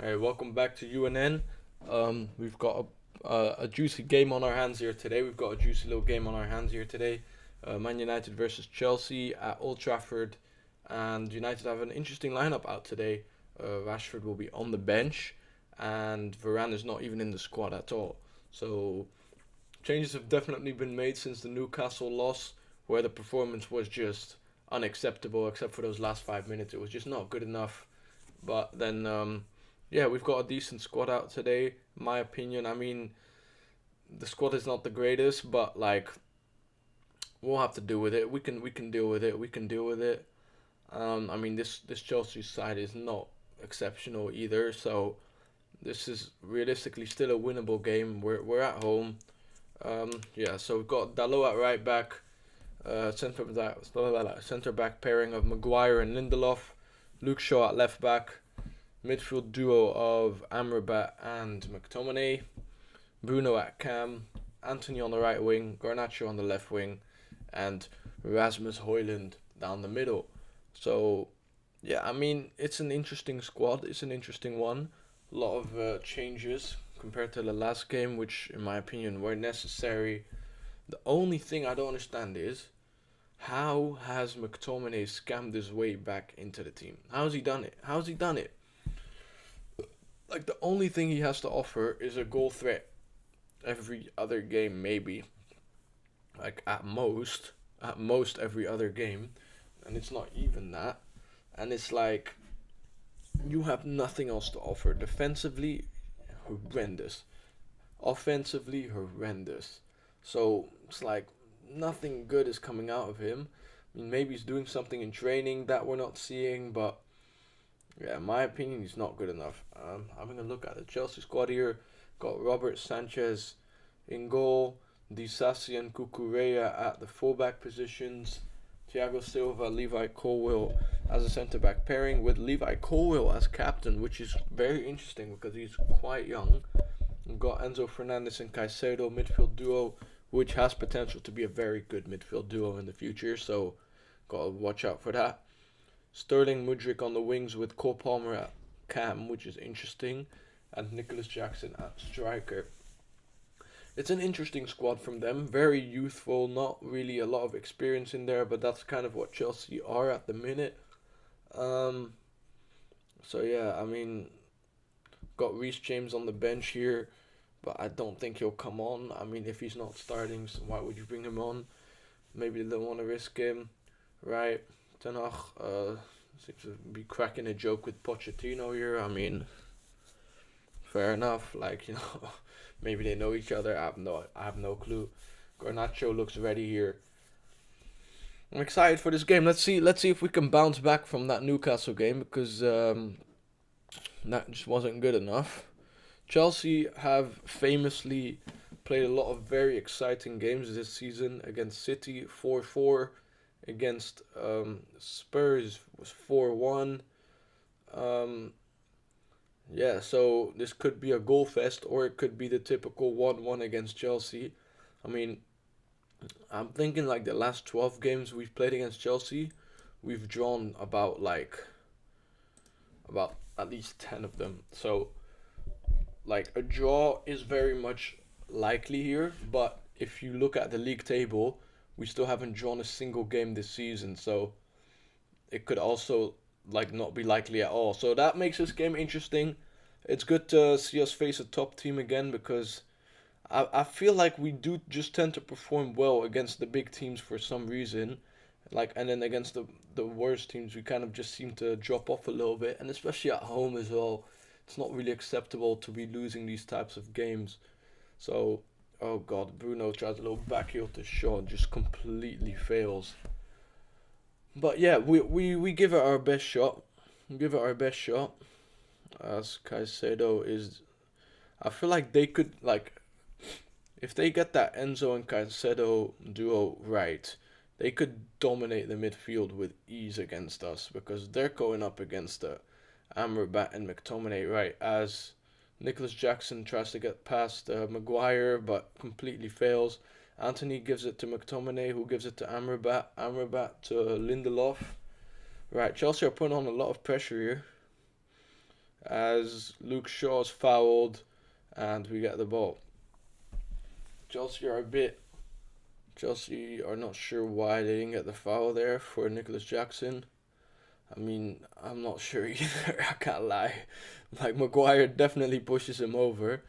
Hey, welcome back to UNN. We've got a juicy game on our hands here today. We've got a juicy little game on our hands here today. Man United versus Chelsea at Old Trafford, and United have an interesting lineup out today. Rashford will be on the bench, and Varane is not even in the squad at all. So changes have definitely been made since the Newcastle loss, where the performance was just unacceptable. Except for those last 5 minutes, it was just not good enough. But then, yeah, we've got a decent squad out today. In my opinion, I mean, the squad is not the greatest, but like we'll have to deal with it. We can deal with it. We can deal with it. I mean, this Chelsea side is not exceptional either. So this is realistically still a winnable game. We're at home. Yeah, so we've got Dalot at right back. Centre back pairing of Maguire and Lindelof. Luke Shaw at left back. Midfield duo of Amrabat and McTominay. Bruno at cam. Anthony on the right wing. Garnacho on the left wing. And Rasmus Højlund down the middle. So, yeah, I mean, it's an interesting squad. It's an interesting one. A lot of changes compared to the last game, which, in my opinion, were necessary. The only thing I don't understand is how has McTominay scammed his way back into the team? How's he done it? How's he done it? Like the only thing he has to offer is a goal threat every other game, maybe. Like at most every other game, and it's not even that. And it's like you have nothing else to offer. Defensively, horrendous. Offensively, horrendous. So it's like nothing good is coming out of him. I mean, maybe he's doing something in training that we're not seeing, but yeah, in my opinion, he's not good enough. Having a look at the Chelsea squad here, got Robert Sanchez in goal, Disasi and Kukureya at the fullback positions, Thiago Silva, Levi Colwill as a centre back pairing with Levi Colwill as captain, which is very interesting because he's quite young. We've got Enzo Fernandez and Caicedo midfield duo, which has potential to be a very good midfield duo in the future. So, gotta watch out for that. Sterling Mudryk on the wings with Cole Palmer at cam, which is interesting, and Nicholas Jackson at striker. It's an interesting squad from them. Very youthful, not really a lot of experience in there, but that's kind of what Chelsea are at the minute. Um, so yeah, I mean, got Reece James on the bench here, but I don't think he'll come on. I mean, if he's not starting, so why would you bring him on? Maybe they don't want to risk him, right? Ten Hag seems to be cracking a joke with Pochettino here. I mean, fair enough. Like maybe they know each other. I have no clue. Garnacho looks ready here. I'm excited for this game. Let's see if we can bounce back from that Newcastle game because that just wasn't good enough. Chelsea have famously played a lot of very exciting games this season against City 4-4, against Spurs was 4-1. Um, yeah, so this could be a goal fest or it could be the typical 1-1 against Chelsea. I mean, I'm thinking like the last 12 games we've played against Chelsea, we've drawn about at least 10 of them. So like a draw is very much likely here, but if you look at the league table, we still haven't drawn a single game this season, so it could also like not be likely at all. So that makes this game interesting. It's good to see us face a top team again because I feel like we do just tend to perform well against the big teams for some reason. Like and then against the worst teams we kind of just seem to drop off a little bit, and especially at home as well. It's not really acceptable to be losing these types of games. So, oh god, Bruno tries a little back heel to Shaw, just completely fails. But yeah, we give it our best shot. We give it our best shot. As Caicedo is, I feel like they could like if they get that Enzo and Caicedo duo right, they could dominate the midfield with ease against us because they're going up against Amrabat and McTominay right as Nicholas Jackson tries to get past Maguire but completely fails. Anthony gives it to McTominay, who gives it to Amrabat. Amrabat to Lindelof. Right, Chelsea are putting on a lot of pressure here. as Luke Shaw's fouled and we get the ball. Chelsea are not sure why they didn't get the foul there for Nicholas Jackson. I mean, I'm not sure either, I can't lie. Like, Maguire definitely pushes him over.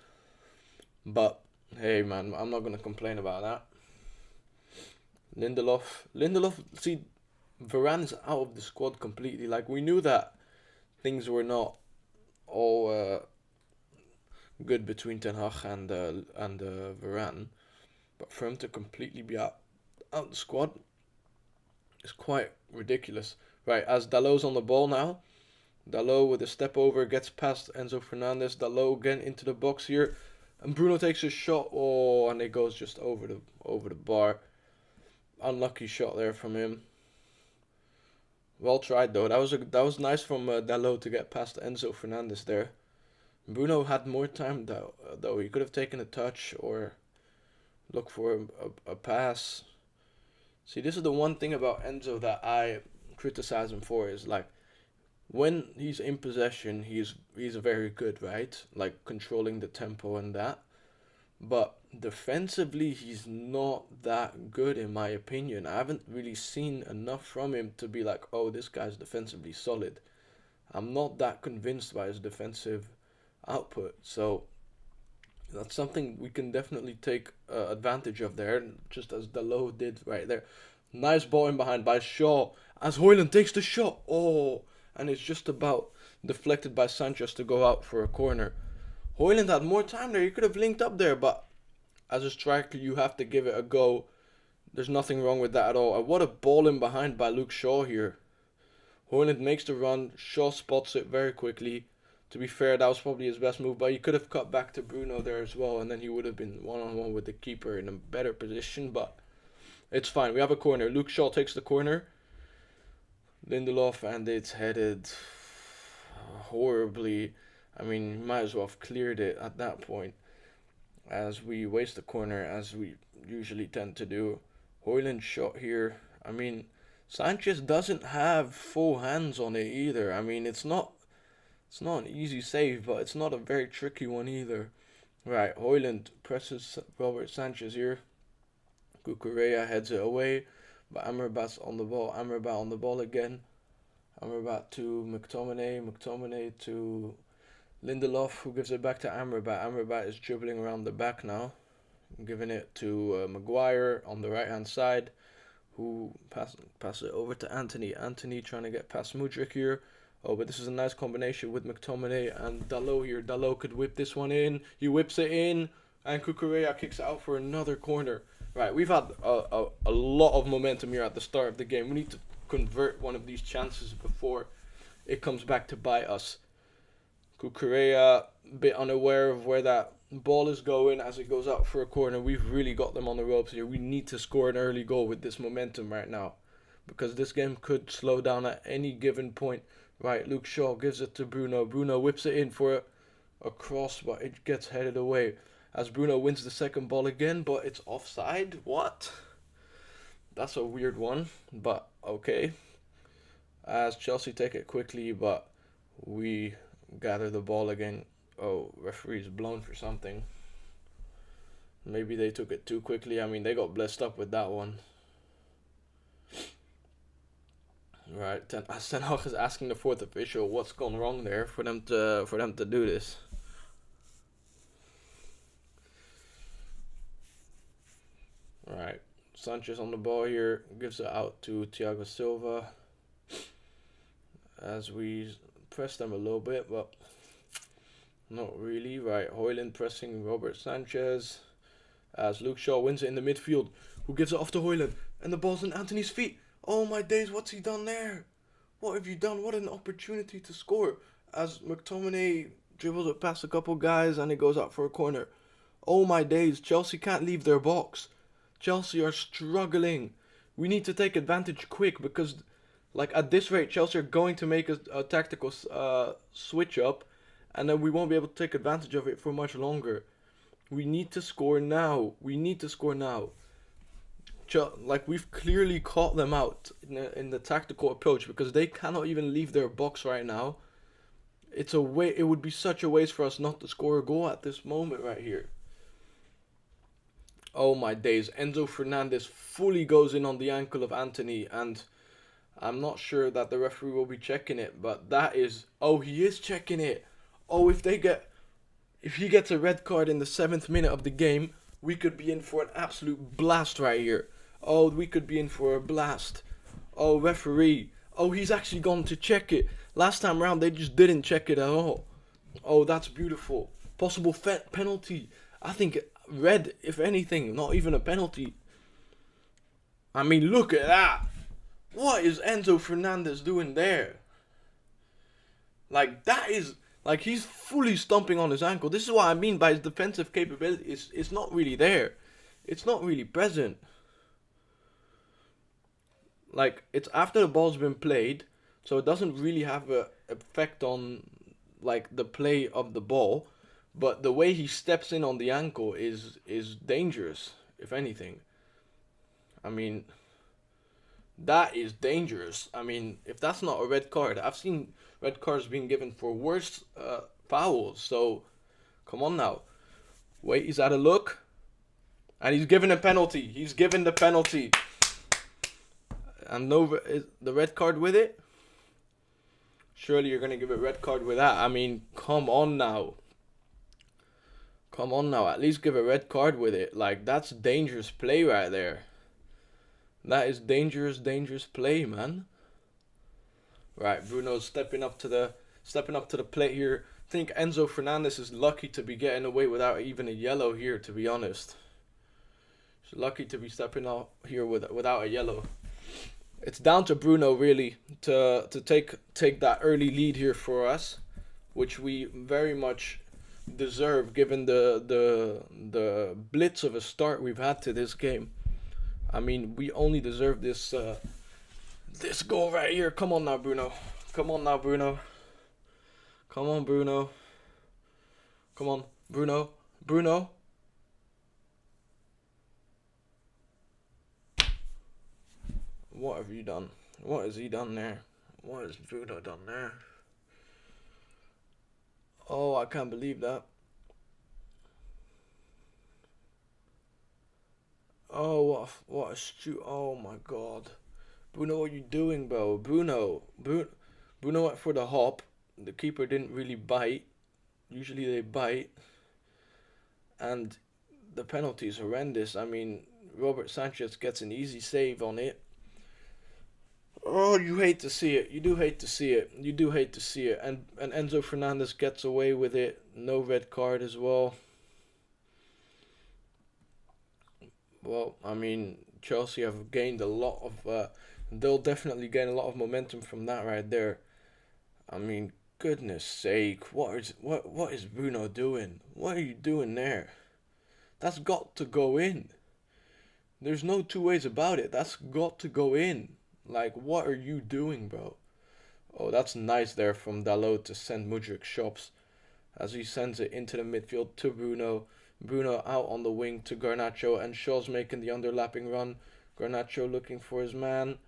But, hey man, I'm not going to complain about that. Lindelof, see, Varane's out of the squad completely. Like, we knew that things were not all good between Ten Hag and Varane. But for him to completely be out the squad is quite ridiculous. Right, as Dalot's on the ball now. Dalot with a step over gets past Enzo Fernandez. Dalot again into the box here. And Bruno takes a shot. Oh, and it goes just over the bar. Unlucky shot there from him. Well tried though. That was nice from Dalot to get past Enzo Fernandez there. Bruno had more time though. He could have taken a touch or look for a pass. See, this is the one thing about Enzo that I criticize him for, is like when he's in possession, he's very good, right? Like controlling the tempo and that. But defensively, he's not that good in my opinion. I haven't really seen enough from him to be like, oh, this guy's defensively solid. I'm not that convinced by his defensive output. So that's something we can definitely take advantage of there, just as Dalot did right there. Nice ball in behind by Shaw, as Højlund takes the shot. Oh, and it's just about deflected by Sanchez to go out for a corner. Højlund had more time there. He could have linked up there, but as a striker, you have to give it a go. There's nothing wrong with that at all. And what a ball in behind by Luke Shaw here. Højlund makes the run. Shaw spots it very quickly. To be fair, that was probably his best move, but he could have cut back to Bruno there as well, and then he would have been one-on-one with the keeper in a better position, but it's fine. We have a corner. Luke Shaw takes the corner. Lindelof, and it's headed horribly. I mean, you might as well have cleared it at that point, as we waste the corner, as we usually tend to do. Højlund shot here. I mean, Sanchez doesn't have full hands on it either. I mean, it's not an easy save, but it's not a very tricky one either. Right, Højlund presses Robert Sanchez here. Cucurella heads it away, but Amrabat's on the ball. Amrabat on the ball again. Amrabat to McTominay to Lindelof, who gives it back to Amrabat. Amrabat is dribbling around the back now, giving it to Maguire on the right-hand side, who pass it over to Anthony. Anthony trying to get past Mudryk here. Oh, but this is a nice combination with McTominay and Dalot here. Dalot could whip this one in. He whips it in, and Cucurella kicks it out for another corner. Right, we've had a lot of momentum here at the start of the game. We need to convert one of these chances before it comes back to bite us. Cucurella, a bit unaware of where that ball is going as it goes out for a corner. We've really got them on the ropes here. We need to score an early goal with this momentum right now, because this game could slow down at any given point. Right, Luke Shaw gives it to Bruno. Bruno whips it in for a cross, but it gets headed away as Bruno wins the second ball again, but it's offside. What? That's a weird one, but okay. As Chelsea take it quickly, but we gather the ball again. Oh, referee's blown for something. Maybe they took it too quickly. I mean, they got blessed up with that one. Right, Ten Hag is asking the fourth official what's gone wrong there for them to do this. Right, Sanchez on the ball here, gives it out to Thiago Silva as we press them a little bit, but not really. Right, Højlund pressing Robert Sanchez as Luke Shaw wins it in the midfield, who gives it off to Højlund, and the ball's in Anthony's feet. Oh my days, what's he done there? What have you done? What an opportunity to score. As McTominay dribbles it past a couple guys and it goes out for a corner. Oh my days, Chelsea can't leave their box. Chelsea are struggling. We need to take advantage quick, because like at this rate, Chelsea are going to make a tactical switch up, and then we won't be able to take advantage of it for much longer. We need to score now. Like, we've clearly caught them out in the tactical approach, because they cannot even leave their box right now. It's a way. It would be such a waste for us not to score a goal at this moment right here. Oh my days! Enzo Fernandez fully goes in on the ankle of Anthony, and I'm not sure that the referee will be checking it, but that is. Oh, he is checking it. Oh, if he gets a red card in the 7th minute of the game, we could be in for an absolute blast right here. Oh, we could be in for a blast. Oh, referee. Oh, he's actually gone to check it. Last time around, they just didn't check it at all. Oh, that's beautiful. Possible penalty. I think red, if anything, not even a penalty. I mean, look at that. What is Enzo Fernandez doing there? Like, that is... Like, he's fully stomping on his ankle. This is what I mean by his defensive capability. It's not really there. It's not really present. Like, it's after the ball's been played, so it doesn't really have an effect on, like, the play of the ball. But the way he steps in on the ankle is dangerous, if anything. I mean, that is dangerous. I mean, if that's not a red card, I've seen red cards being given for worse fouls. So, come on now. Wait, he's at a look. And he's given a penalty. He's given the penalty. And the red card with it? Surely you're going to give a red card with that. I mean, come on now. Come on now. At least give a red card with it. Like, that's dangerous play right there. That is dangerous play, man. Right, Bruno's stepping up to the plate here. I think Enzo Fernandez is lucky to be getting away without even a yellow here, to be honest. He's lucky to be stepping out here without a yellow. It's down to Bruno really to take that early lead here for us, which we very much deserve given the blitz of a start we've had to this game. I mean, we only deserve this this goal right here. Come on now, Bruno. Come on now, Bruno. Come on, Bruno. Come on, Bruno. Bruno. What have you done? What has he done there? What has Bruno done there? Oh, I can't believe that. Oh, what a oh my god. Bruno, what are you doing, bro? Bruno went for the hop. The keeper didn't really bite. Usually they bite. And the penalty is horrendous. I mean, Robert Sanchez gets an easy save on it. Oh, you hate to see it. You do hate to see it. You do hate to see it. And Enzo Fernandez gets away with it. No red card as well. Well, I mean, Chelsea have gained a lot of... they'll definitely gain a lot of momentum from that right there. I mean, goodness sake. What is Bruno doing? What are you doing there? That's got to go in. There's no two ways about it. That's got to go in. Like, what are you doing, bro? Oh, that's nice there from Dalot to send Mudryk shops. As he sends it into the midfield to Bruno. Bruno out on the wing to Garnacho. And Shaw's making the underlapping run. Garnacho looking for his man.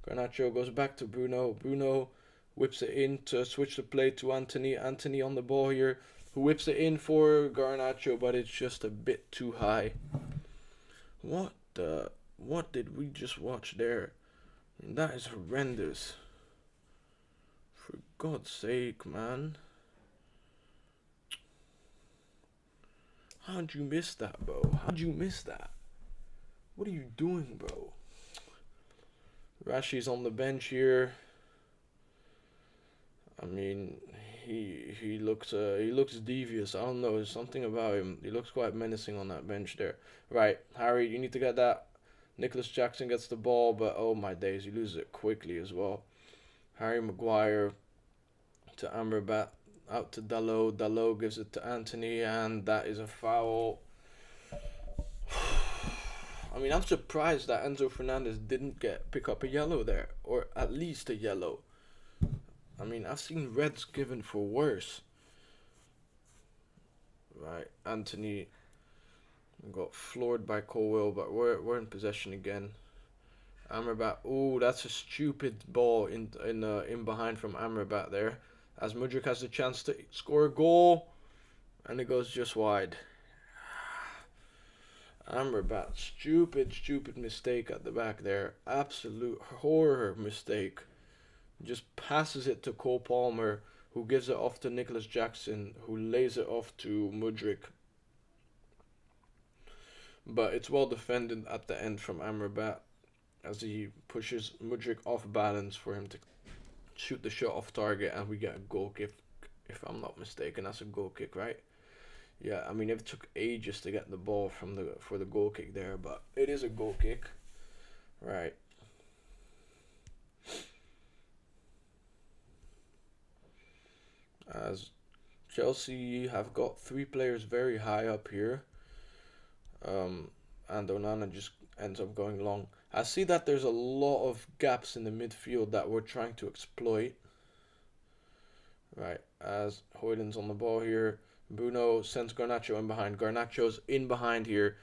Garnacho goes back to Bruno. Bruno whips it in to switch the play to Anthony. Anthony on the ball here. Who whips it in for Garnacho. But it's just a bit too high. What did we just watch there? That is horrendous. For God's sake, man. How'd you miss that, bro? How'd you miss that? What are you doing, bro? Rashi's on the bench here. I mean, he looks devious. I don't know. There's something about him. He looks quite menacing on that bench there. Right, Harry, you need to get that. Nicholas Jackson gets the ball, but oh my days, he loses it quickly as well. Harry Maguire to Amrabat, out to Dalot. Dalot gives it to Anthony, and that is a foul. I mean, I'm surprised that Enzo Fernandez didn't pick up a yellow there, or at least a yellow. I mean, I've seen reds given for worse. Right, Anthony got floored by Colwell, but we're in possession again. Amrabat, oh, that's a stupid ball in behind from Amrabat there. as Mudryk has the chance to score a goal, and it goes just wide. Amrabat, stupid mistake at the back there. Absolute horror mistake. Just passes it to Cole Palmer, who gives it off to Nicholas Jackson, who lays it off to Mudryk. But it's well defended at the end from Amrabat as he pushes Mudryk off balance for him to shoot the shot off target, and we get a goal kick. If I'm not mistaken, that's a goal kick, right? Yeah, I mean it took ages to get the ball for the goal kick there, but it is a goal kick, right? As Chelsea have got 3 players very high up here, and Onana just ends up going long. I see that there's a lot of gaps in the midfield that we're trying to exploit. Right, as Højlund's on the ball here. Bruno sends Garnacho in behind. Garnacho's in behind here.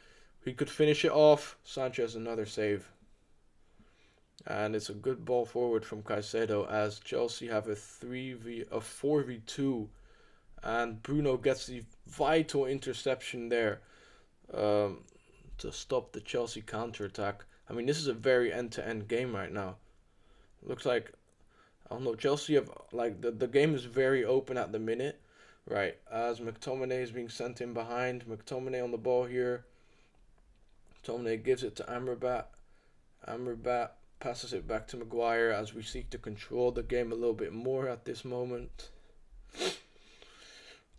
He could finish it off. Sanchez, another save. And it's a good ball forward from Caicedo as Chelsea have a 4v2. And Bruno gets the vital interception there to stop the Chelsea counter-attack. I mean, this is a very end-to-end game right now. Looks like, I don't know, Chelsea have, like, the game is very open at the minute. Right, as McTominay is being sent in behind. McTominay on the ball here. McTominay gives it to Amrabat. Amrabat passes it back to Maguire as we seek to control the game a little bit more at this moment.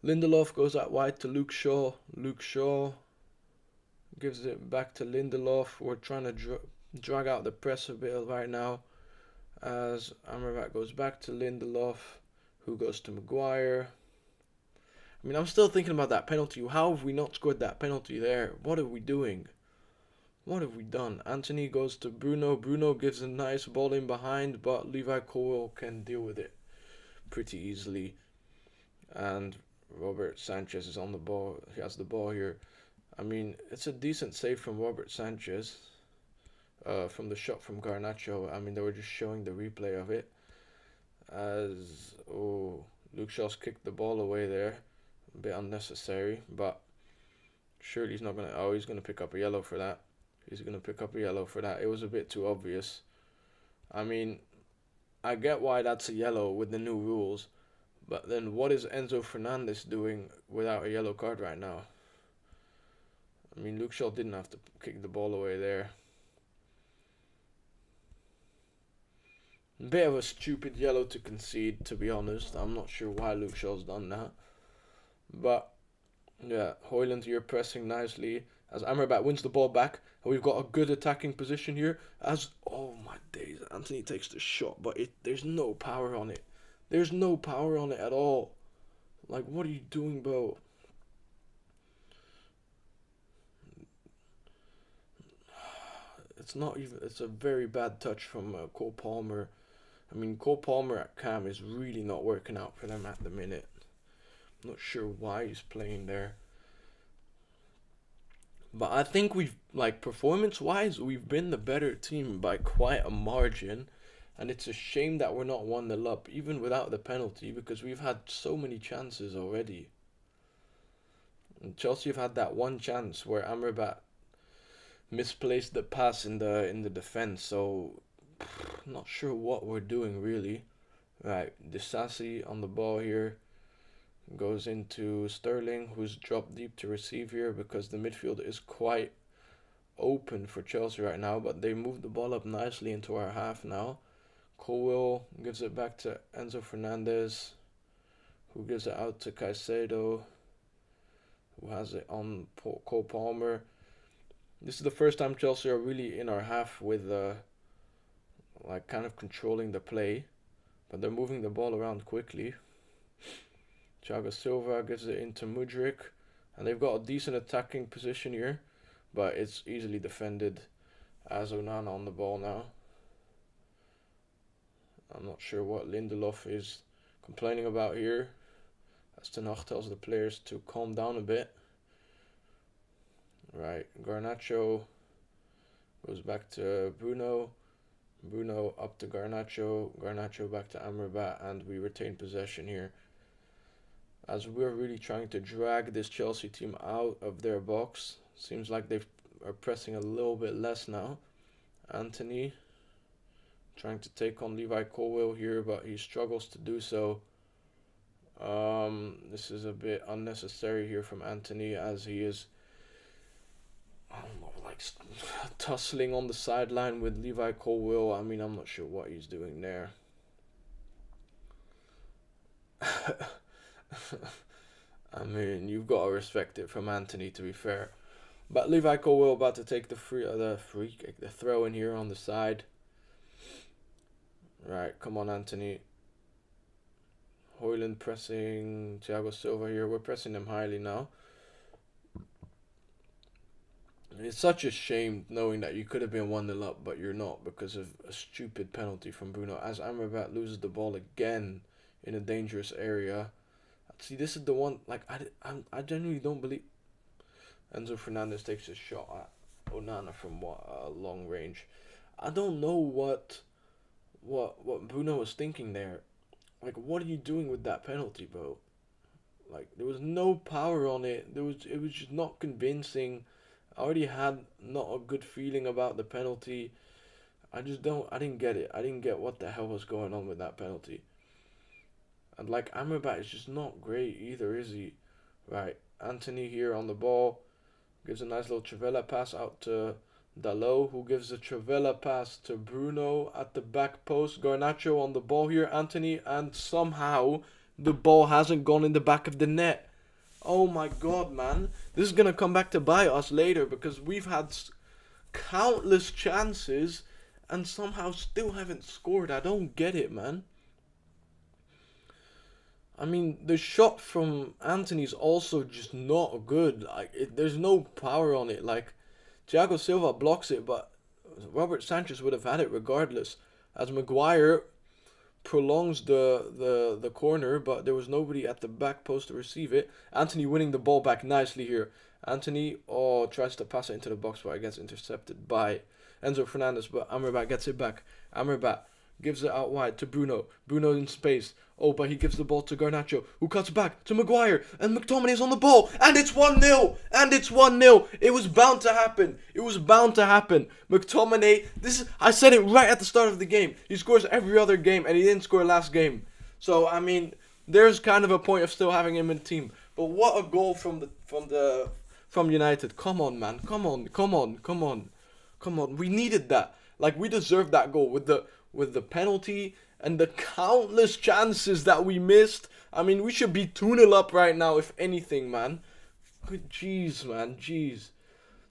Lindelof goes out wide to Luke Shaw. Luke Shaw gives it back to Lindelof. We're trying to drag out the press a bit right now. As Amrabat goes back to Lindelof, who goes to Maguire. I mean, I'm still thinking about that penalty. How have we not scored that penalty there? What are we doing? What have we done? Anthony goes to Bruno. Bruno gives a nice ball in behind, but Levi Colwill can deal with it pretty easily. And Robert Sanchez is on the ball. He has the ball here. I mean, it's a decent save from Robert Sanchez. From the shot from Garnacho. I mean, they were just showing the replay of it. As, Luke Shaw's kicked the ball away there. A bit unnecessary, but surely he's not going to... he's going to pick up a yellow for that. He's going to pick up a yellow for that. It was a bit too obvious. I mean, I get why that's a yellow with the new rules, but then what is Enzo Fernandez doing without a yellow card right now? I mean, Luke Shaw didn't have to kick the ball away there. Bit of a stupid yellow to concede, to be honest. I'm not sure why Luke Shaw's done that. But, yeah, Højlund here pressing nicely as Amrabat wins the ball back. And we've got a good attacking position here as, oh my days, Anthony takes the shot, but there's no power on it. There's no power on it at all. Like, what are you doing, bro? It's not even, it's a very bad touch from Cole Palmer. I mean, Cole Palmer at Cam is really not working out for them at the minute. I'm not sure why he's playing there. But I think we've, like, performance-wise, we've been the better team by quite a margin. And it's a shame that we're not 1-0 up, even without the penalty, because we've had so many chances already. And Chelsea have had that one chance where Amrabat misplaced the pass in the defense, so not sure what we're doing really. Right, Disasi on the ball here. Goes into Sterling, who's dropped deep to receive here because the midfield is quite open for Chelsea right now, but they moved the ball up nicely into our half now. Colwill gives it back to Enzo Fernandez, who gives it out to Caicedo, who has it on Cole Palmer. This is the first time Chelsea are really in our half with like kind of controlling the play, but they're moving the ball around quickly. Thiago Silva gives it into Mudryk, and they've got a decent attacking position here, but it's easily defended as Onana on the ball now. I'm not sure what Lindelof is complaining about here, as Ten Hag tells the players to calm down a bit. Right, Garnacho goes back to Bruno. Bruno up to Garnacho. Garnacho back to Amrabat, and we retain possession here. As we're really trying to drag this Chelsea team out of their box. Seems like they are pressing a little bit less now. Anthony trying to take on Levi Colwill here, but he struggles to do so. This is a bit unnecessary here from Anthony, as he is, I don't know, like tussling on the sideline with Levi Colwill. I mean, I'm not sure what he's doing there. I mean, you've got to respect it from Anthony, to be fair. But Levi Colwill about to take the free kick, the throw in here on the side. Right, come on, Anthony. Højlund pressing Thiago Silva here. We're pressing them highly now. It's such a shame knowing that you could have been 1-0 up, but you're not because of a stupid penalty from Bruno. As Amrabat loses the ball again in a dangerous area. See, this is the one, like, I genuinely don't believe. Enzo Fernandez takes a shot at Onana from long range. I don't know what Bruno was thinking there. Like, what are you doing with that penalty, bro? Like, there was no power on it. It was just not convincing. I already had not a good feeling about the penalty. I didn't get it. I didn't get what the hell was going on with that penalty. And like, Amrabat is just not great either, is he? Right, Anthony here on the ball. Gives a nice little Trivela pass out to Dalot, who gives a Trivela pass to Bruno at the back post. Garnacho on the ball here, Anthony, and somehow the ball hasn't gone in the back of the net. Oh my god, man. This is going to come back to bite us later because we've had countless chances and somehow still haven't scored. I don't get it, man. I mean, the shot from Anthony's also just not good. Like, there's no power on it. Like, Thiago Silva blocks it, but Robert Sanchez would have had it regardless. As Maguire prolongs the corner, but there was nobody at the back post to receive it. Anthony winning the ball back nicely here. Anthony tries to pass it into the box, but it gets intercepted by Enzo Fernandez, but Amrabat gets it back. Amrabat gives it out wide to Bruno. Bruno in space. Oh, but he gives the ball to Garnacho, who cuts back to Maguire, and McTominay's on the ball, and it's 1-0, and it's 1-0. It was bound to happen. It was bound to happen. McTominay, I said it right at the start of the game. He scores every other game, and he didn't score last game. So, I mean, there's kind of a point of still having him in the team. But what a goal from United. Come on, man. Come on. We needed that. Like, we deserved that goal with the penalty and the countless chances that we missed. I mean, we should be 2-0 up right now, if anything, man. Jeez, man. Jeez.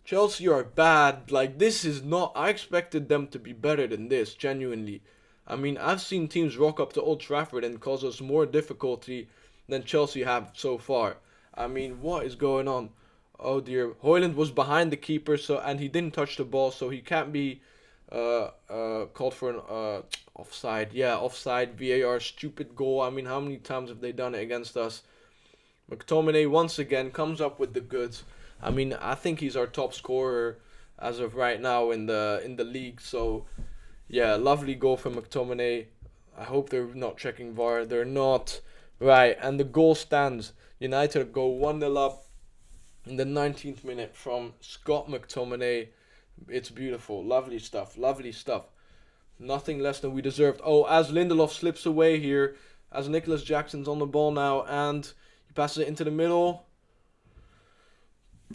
Chelsea are bad. Like, this is not... I expected them to be better than this, genuinely. I mean, I've seen teams rock up to Old Trafford and cause us more difficulty than Chelsea have so far. I mean, what is going on? Oh, dear. Højlund was behind the keeper, and he didn't touch the ball, so he can't be... called for an offside. Yeah, offside. VAR, stupid goal. I mean, how many times have they done it against us? McTominay once again comes up with the goods. I mean, I think he's our top scorer as of right now in the league. So, yeah, lovely goal from McTominay. I hope they're not checking VAR. They're not. Right, and the goal stands. United go 1-0 up in the 19th minute from Scott McTominay. It's beautiful. Lovely stuff. Lovely stuff. Nothing less than we deserved. Oh, as Lindelof slips away here, as Nicholas Jackson's on the ball now, and he passes it into the middle.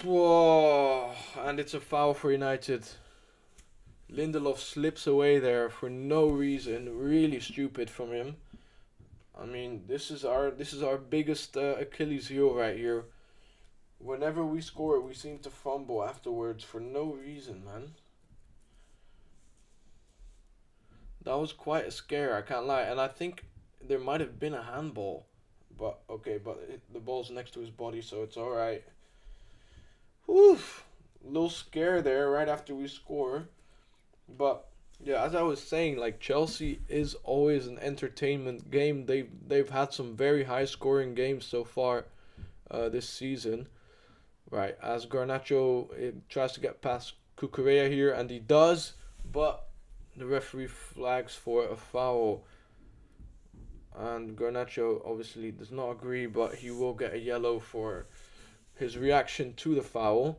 Whoa, and it's a foul for United. Lindelof slips away there for no reason. Really stupid from him. I mean, this is our biggest Achilles heel right here. Whenever we score, we seem to fumble afterwards for no reason, man. That was quite a scare, I can't lie. And I think there might have been a handball. But, okay, the ball's next to his body, so it's alright. Whew. Little scare there right after we score. But, yeah, as I was saying, like, Chelsea is always an entertainment game. They've had some very high-scoring games so far this season. Right, as Garnacho tries to get past Cucurella here, and he does, but The referee flags for a foul. And Garnacho obviously does not agree, but he will get a yellow for his reaction to the foul.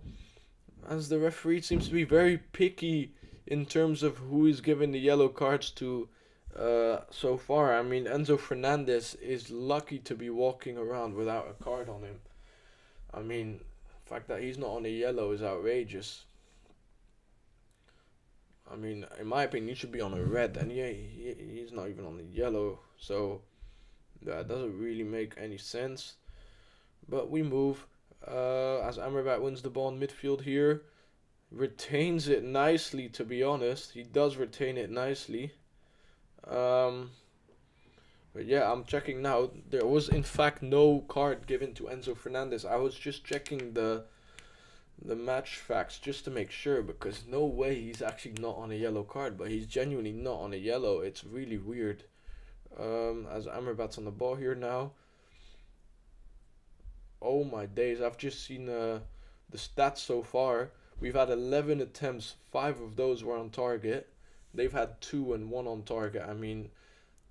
As the referee seems to be very picky in terms of who he's giving the yellow cards to so far. I mean, Enzo Fernandez is lucky to be walking around without a card on him. I mean, the fact that he's not on a yellow is outrageous. I mean, in my opinion, he should be on a red, and yeah, he's not even on the yellow, so that doesn't really make any sense. But we move as Amrabat wins the ball in midfield here. Retains it nicely, to be honest. He does retain it nicely. But yeah, I'm checking now. There was in fact no card given to Enzo Fernandez. I was just checking the match facts just to make sure, because no way he's actually not on a yellow card, but he's genuinely not on a yellow. It's really weird. As Amrabat's on the ball here now. Oh my days, I've just seen the stats so far. We've had 11 attempts, 5 of those were on target. They've had 2 and 1 on target. I mean,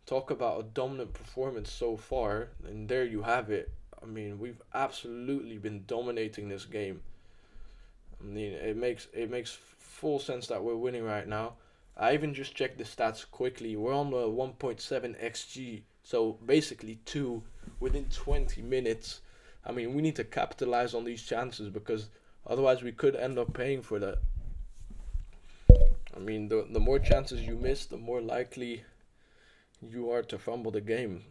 talk about a dominant performance so far, and there you have it. I mean, we've absolutely been dominating this game. I mean, it makes full sense that we're winning right now. I even just checked the stats quickly. We're on the 1.7 xG, so basically 2 within 20 minutes. I mean, we need to capitalize on these chances, because otherwise we could end up paying for that. I mean, the more chances you miss, the more likely you are to fumble the game,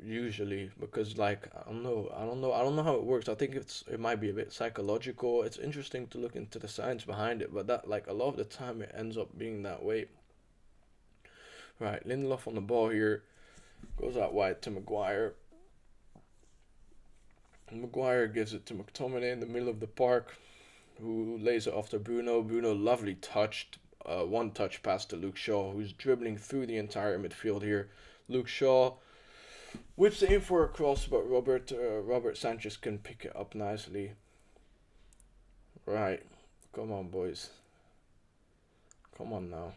usually, because like I don't know how it works. I think it might be a bit psychological. It's interesting to look into the science behind it, but that, like, a lot of the time it ends up being that way. Right, Lindelof on the ball here, goes out wide to Maguire. Maguire gives it to McTominay in the middle of the park, who lays it off to Bruno. Bruno, lovely one touch pass to Luke Shaw, who's dribbling through the entire midfield here. Luke Shaw whips it in for a cross, but Robert Sanchez can pick it up nicely. Right, come on, boys. Come on now.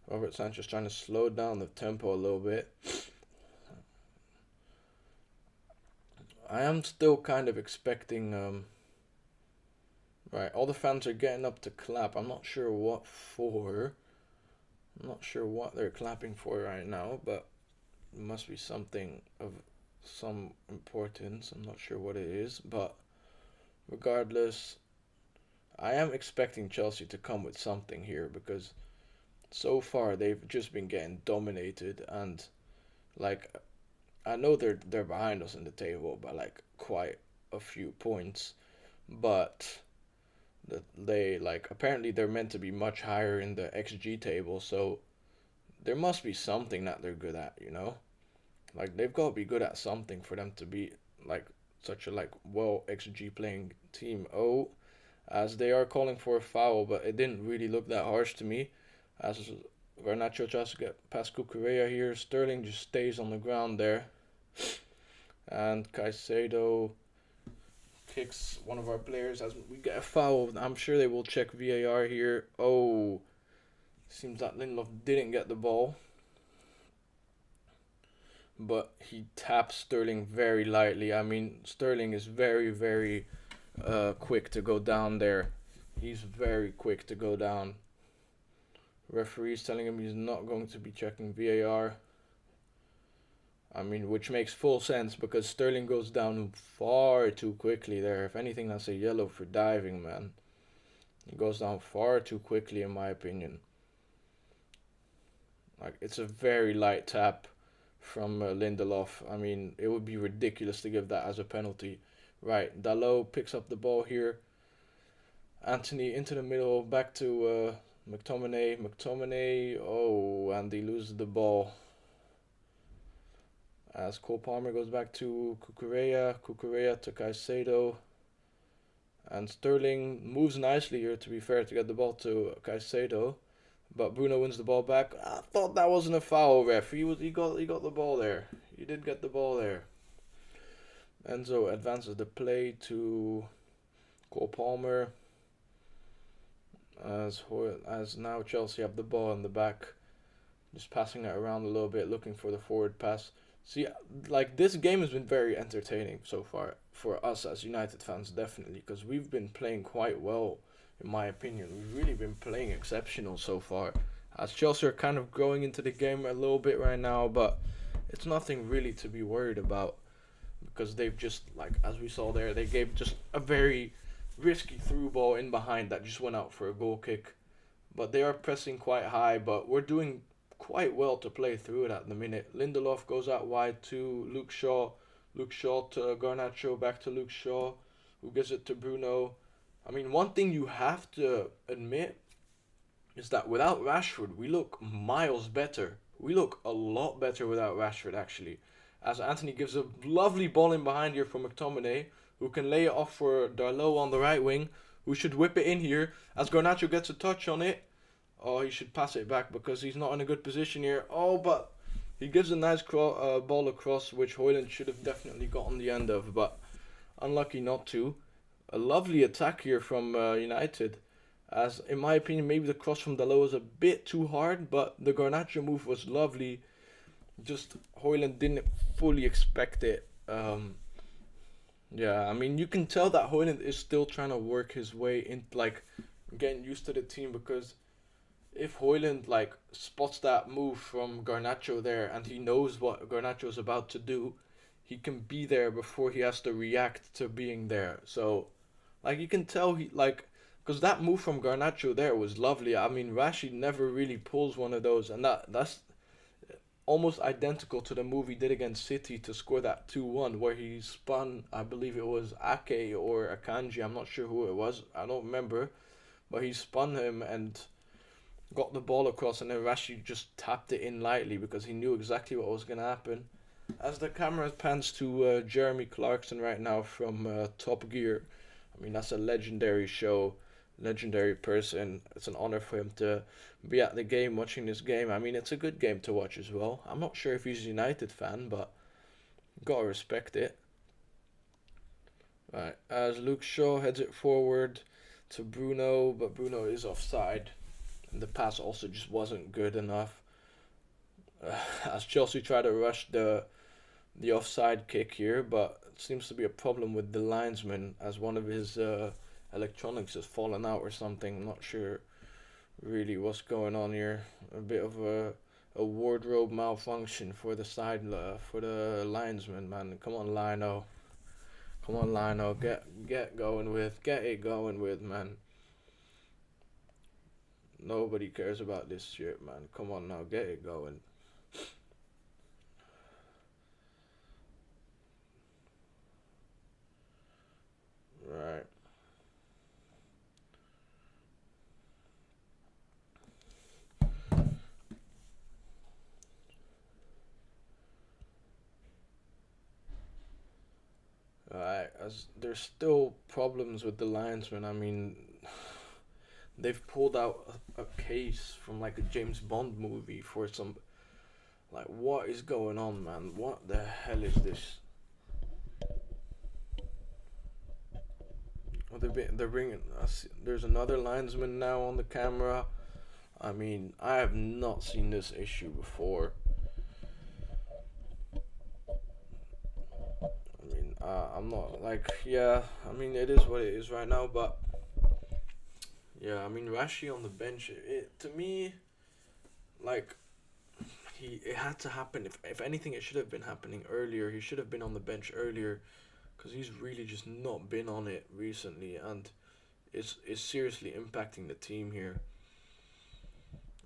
Robert Sanchez trying to slow down the tempo a little bit. I am still kind of expecting. Right, all the fans are getting up to clap. I'm not sure what for. I'm not sure what they're clapping for right now, but it must be something of some importance. I'm not sure what it is, but regardless, I am expecting Chelsea to come with something here, because so far they've just been getting dominated, and like, I know they're behind us in the table by like quite a few points, but they, like, apparently they're meant to be much higher in the XG table, so there must be something that they're good at, you know? Like, they've got to be good at something for them to be like such a like well XG playing team. Oh, as they are calling for a foul, but it didn't really look that harsh to me. As Garnacho tries to get past Cucurella here, Sterling just stays on the ground there, and Caicedo kicks one of our players as we get a foul. I'm sure they will check VAR here. Oh, seems that Lindelof didn't get the ball, but he taps Sterling very lightly. I mean, Sterling is very, very quick to go down there. He's very quick to go down. Referee's telling him he's not going to be checking VAR. I mean, which makes full sense, because Sterling goes down far too quickly there. If anything, that's a yellow for diving, man. He goes down far too quickly, in my opinion. Like, it's a very light tap from Lindelof. I mean, it would be ridiculous to give that as a penalty. Right, Dalot picks up the ball here. Anthony into the middle, back to McTominay. Oh, and he loses the ball. As Cole Palmer goes back to Cucurella to Caicedo. And Sterling moves nicely here, to be fair, to get the ball to Caicedo. But Bruno wins the ball back. I thought that wasn't a foul, ref. He got the ball there. He did get the ball there. Enzo advances the play to Cole Palmer. as now Chelsea have the ball in the back, just passing it around a little bit, looking for the forward pass. See, like this game has been very entertaining so far for us as United fans, definitely, because we've been playing quite well, in my opinion. We've really been playing exceptional so far. As Chelsea are kind of growing into the game a little bit right now, but it's nothing really to be worried about because they've just, like as we saw there, they gave just a very risky through ball in behind that just went out for a goal kick. But they are pressing quite high, but we're doing quite well to play through it at the minute. Lindelof goes out wide to Luke Shaw. Luke Shaw to Garnacho, back to Luke Shaw, who gives it to Bruno. I mean, one thing you have to admit is that without Rashford, we look miles better. We look a lot better without Rashford, actually. As Anthony gives a lovely ball in behind here for McTominay, who can lay it off for Darlow on the right wing, who should whip it in here. As Garnacho gets a touch on it, oh, he should pass it back because he's not in a good position here. Oh, but he gives a nice ball across, which Højlund should have definitely gotten the end of, but unlucky not to. A lovely attack here from United. As, in my opinion, maybe the cross from Dalot was a bit too hard, but the Garnacho move was lovely. Just Højlund didn't fully expect it. Yeah, I mean, you can tell that Højlund is still trying to work his way in, like, getting used to the team, because if Højlund like spots that move from Garnacho there and he knows what Garnacho is about to do, he can be there before he has to react to being there. So, like you can tell he like because that move from Garnacho there was lovely. I mean, Rashid never really pulls one of those, and that's almost identical to the move he did against City to score that 2-1, where he spun, I believe it was Ake or Akanji, I'm not sure who it was, I don't remember, but he spun him and got the ball across, and then Rashid just tapped it in lightly because he knew exactly what was going to happen. As the camera pans to Jeremy Clarkson right now from Top Gear, I mean, that's a legendary show, legendary person. It's an honor for him to be at the game watching this game. I mean, it's a good game to watch as well. I'm not sure if he's a United fan, but gotta respect it. Right, as Luke Shaw heads it forward to Bruno, but Bruno is offside. And the pass also just wasn't good enough. As Chelsea try to rush the offside kick here, but it seems to be a problem with the linesman as one of his electronics has fallen out or something. I'm not sure really what's going on here. A bit of a wardrobe malfunction for the for the linesman, man. Come on, Lino. Come on, Lino. Get it going with, man. Nobody cares about this shit, man. Come on now, get it going. Right. Right. As there's still problems with the linesman. I mean, they've pulled out a case from like a James Bond movie for some. Like, what is going on, man? What the hell is this? Oh, they're bringing. There's another linesman now on the camera. I mean, I have not seen this issue before. I mean, I'm not like, yeah. I mean, it is what it is right now, but yeah. I mean, Rashi on the bench. To me, like, it had to happen. If anything, it should have been happening earlier. He should have been on the bench earlier, because he's really just not been on it recently, and it's seriously impacting the team here.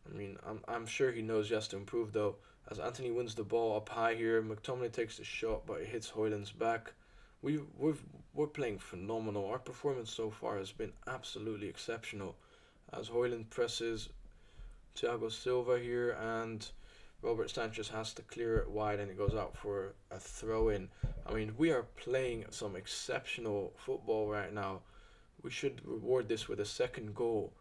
I mean, I'm sure he knows he has to improve though. As Anthony wins the ball up high here, McTominay takes the shot, but it hits Højlund's back. We're playing phenomenal. Our performance so far has been absolutely exceptional. As Højlund presses Thiago Silva here, and Robert Sanchez has to clear it wide, and it goes out for a throw in. I mean, we are playing some exceptional football right now. We should reward this with a second goal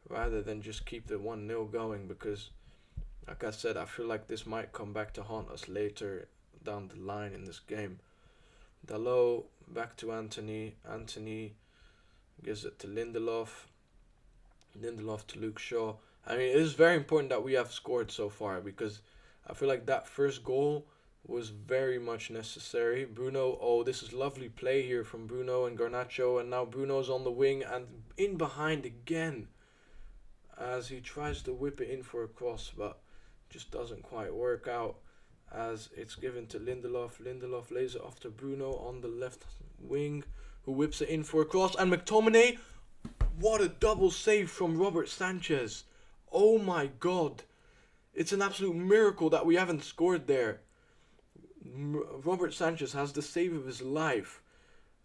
rather than just keep the 1-0 going, because, like I said, I feel like this might come back to haunt us later down the line in this game. Dalot back to Anthony. Anthony gives it to Lindelof. Lindelof to Luke Shaw. I mean, it is very important that we have scored so far because I feel like that first goal was very much necessary. Bruno, oh, this is lovely play here from Bruno and Garnacho, and now Bruno's on the wing and in behind again as he tries to whip it in for a cross, but just doesn't quite work out as it's given to Lindelof. Lindelof lays it off to Bruno on the left wing, who whips it in for a cross, and McTominay. What a double save from Robert Sanchez. Oh my god. It's an absolute miracle that we haven't scored there. Robert Sanchez has the save of his life.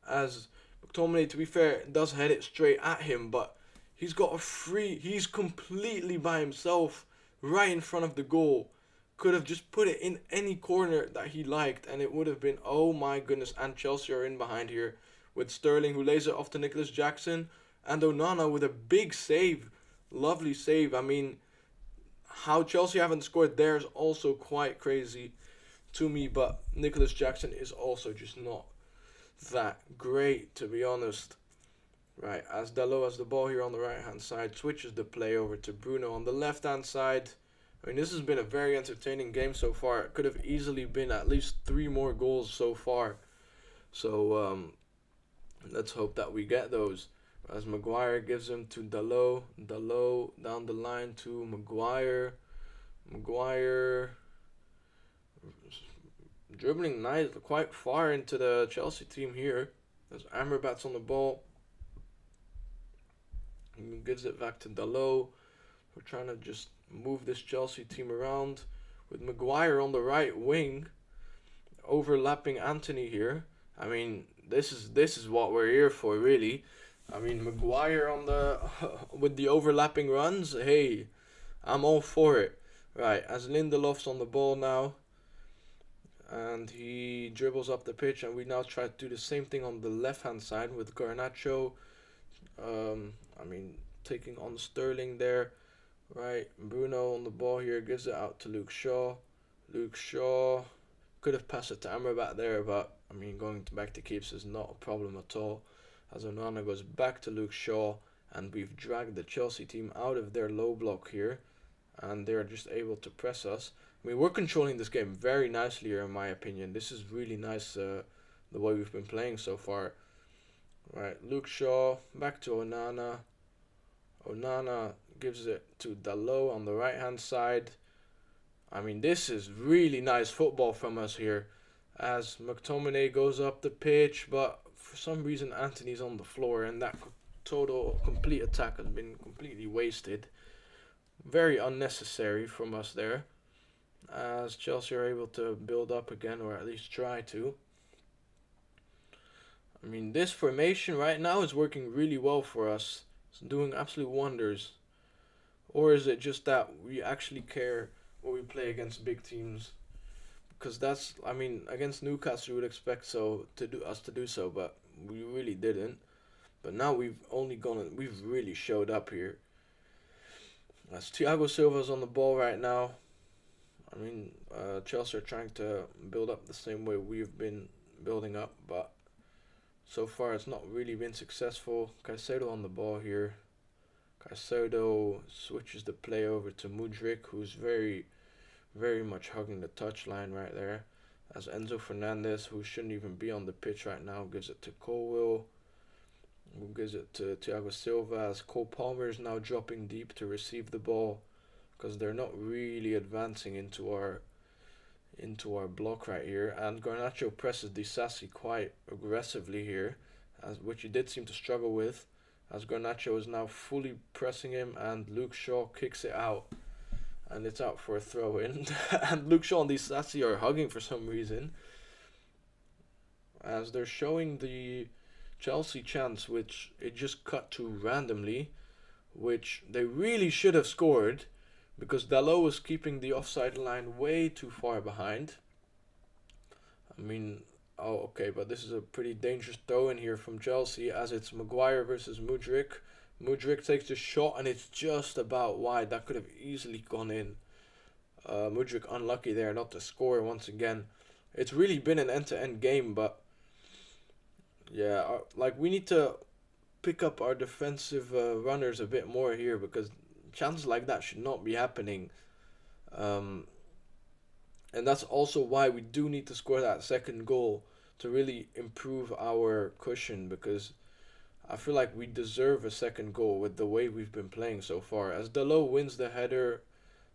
As McTominay, to be fair, does head it straight at him, but he's got a free. He's completely by himself right in front of the goal. Could have just put it in any corner that he liked, and it would have been, oh my goodness. And Chelsea are in behind here with Sterling, who lays it off to Nicholas Jackson. And Onana with a big save. Lovely save. I mean, how Chelsea haven't scored there is also quite crazy to me. But Nicholas Jackson is also just not that great, to be honest. Right, as Dalot has the ball here on the right-hand side, switches the play over to Bruno on the left-hand side. I mean, this has been a very entertaining game so far. It could have easily been at least 3 more goals so far. So, let's hope that we get those. As Maguire gives him to Dalot. Dalot down the line to Maguire. Maguire dribbling nice, quite far into the Chelsea team here. As Amrabat's on the ball. He gives it back to Dalot. We're trying to just move this Chelsea team around with Maguire on the right wing, overlapping Anthony here. I mean, this is what we're here for, really. I mean, Maguire on the with the overlapping runs. Hey, I'm all for it. Right, as Lindelof's on the ball now, and he dribbles up the pitch, and we now try to do the same thing on the left-hand side with Garnacho. I mean, taking on Sterling there. Right, Bruno on the ball here, gives it out to Luke Shaw. Luke Shaw could have passed it to Amrabat there, but I mean, going back to keeps is not a problem at all. As Onana goes back to Luke Shaw, and we've dragged the Chelsea team out of their low block here, and they're just able to press us. I mean, we're controlling this game very nicely here, in my opinion. This is really nice, the way we've been playing so far. Right, Luke Shaw, back to Onana. Onana gives it to Dalot on the right-hand side. I mean, this is really nice football from us here. As McTominay goes up the pitch, but for some reason Anthony's on the floor, and that complete attack has been completely wasted. Very unnecessary from us there. As Chelsea are able to build up again, or at least try to. I mean, this formation right now is working really well for us. It's doing absolute wonders. Or is it just that we actually care when we play against big teams? Because that's, I mean, against Newcastle you would expect us to do so, but we really didn't. But now we've really showed up here. As Thiago Silva's on the ball right now. I mean, Chelsea are trying to build up the same way we've been building up, but so far it's not really been successful. Caicedo on the ball here. Caicedo switches the play over to Mudryk, who's very, very much hugging the touchline right there. As Enzo Fernandez, who shouldn't even be on the pitch right now, gives it to Colwill, who gives it to Thiago Silva. As Cole Palmer is now dropping deep to receive the ball, because they're not really advancing into our block right here. And Garnacho presses Disasi quite aggressively here, which he did seem to struggle with. As Garnacho is now fully pressing him, and Luke Shaw kicks it out, and it's out for a throw in. And Luke Shaw and Disasi are hugging for some reason, as they're showing the Chelsea chance, which it just cut to randomly, which they really should have scored, because Dalot was keeping the offside line way too far behind. I mean, oh, okay, but this is a pretty dangerous throw in here from Chelsea, as it's Maguire versus Mudryk. Mudryk takes the shot, and it's just about wide. That could have easily gone in. Mudryk unlucky there not to score once again. It's really been an end-to-end game, but yeah, like we need to pick up our defensive runners a bit more here, because chances like that should not be happening. Um, and that's also why we do need to score that second goal to really improve our cushion, because I feel like we deserve a second goal with the way we've been playing so far. As Delo wins the header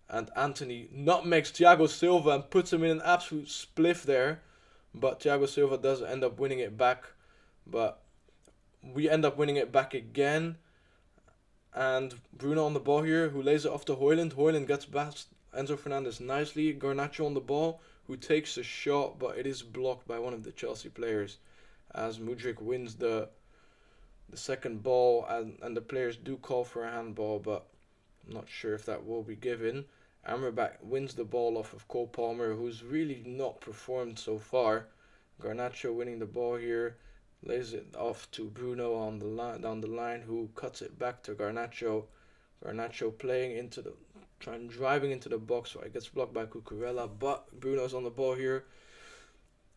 and Anthony nutmegs Thiago Silva and puts him in an absolute spliff there. But Thiago Silva does end up winning it back. But we end up winning it back again. And Bruno on the ball here, who lays it off to Højlund. Højlund gets past Enzo Fernandez nicely. Garnacho on the ball, who takes a shot, but it is blocked by one of the Chelsea players. As Mudryk wins the second ball, and the players do call for a handball, but I'm not sure if that will be given. Amrabat wins the ball off of Cole Palmer, who's really not performed so far. Garnacho winning the ball here, lays it off to Bruno on the line, down the line, who cuts it back to Garnacho. Garnacho playing into the, driving into the box, so it gets blocked by Cucurella, but Bruno's on the ball here.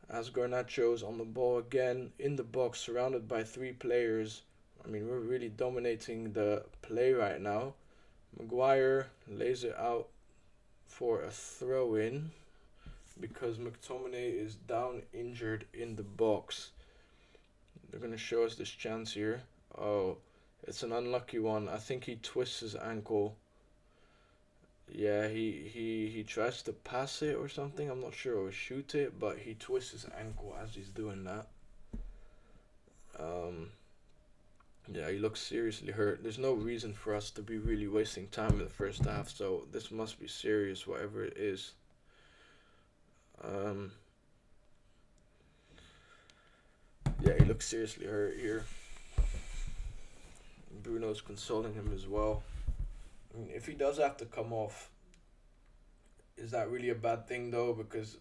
As Garnacho's on the ball again, in the box, surrounded by 3 players. I mean, we're really dominating the play right now. Maguire lays it out for a throw-in because McTominay is down injured in the box. They're going to show us this chance here. Oh, it's an unlucky one. I think he twists his ankle. Yeah, he tries to pass it or something. I'm not sure, or shoot it, but he twists his ankle as he's doing that. Yeah, he looks seriously hurt. There's no reason for us to be really wasting time in the first half, so this must be serious, whatever it is. Yeah, he looks seriously hurt here. Bruno's consoling him as well. I mean, if he does have to come off, is that really a bad thing though? Because,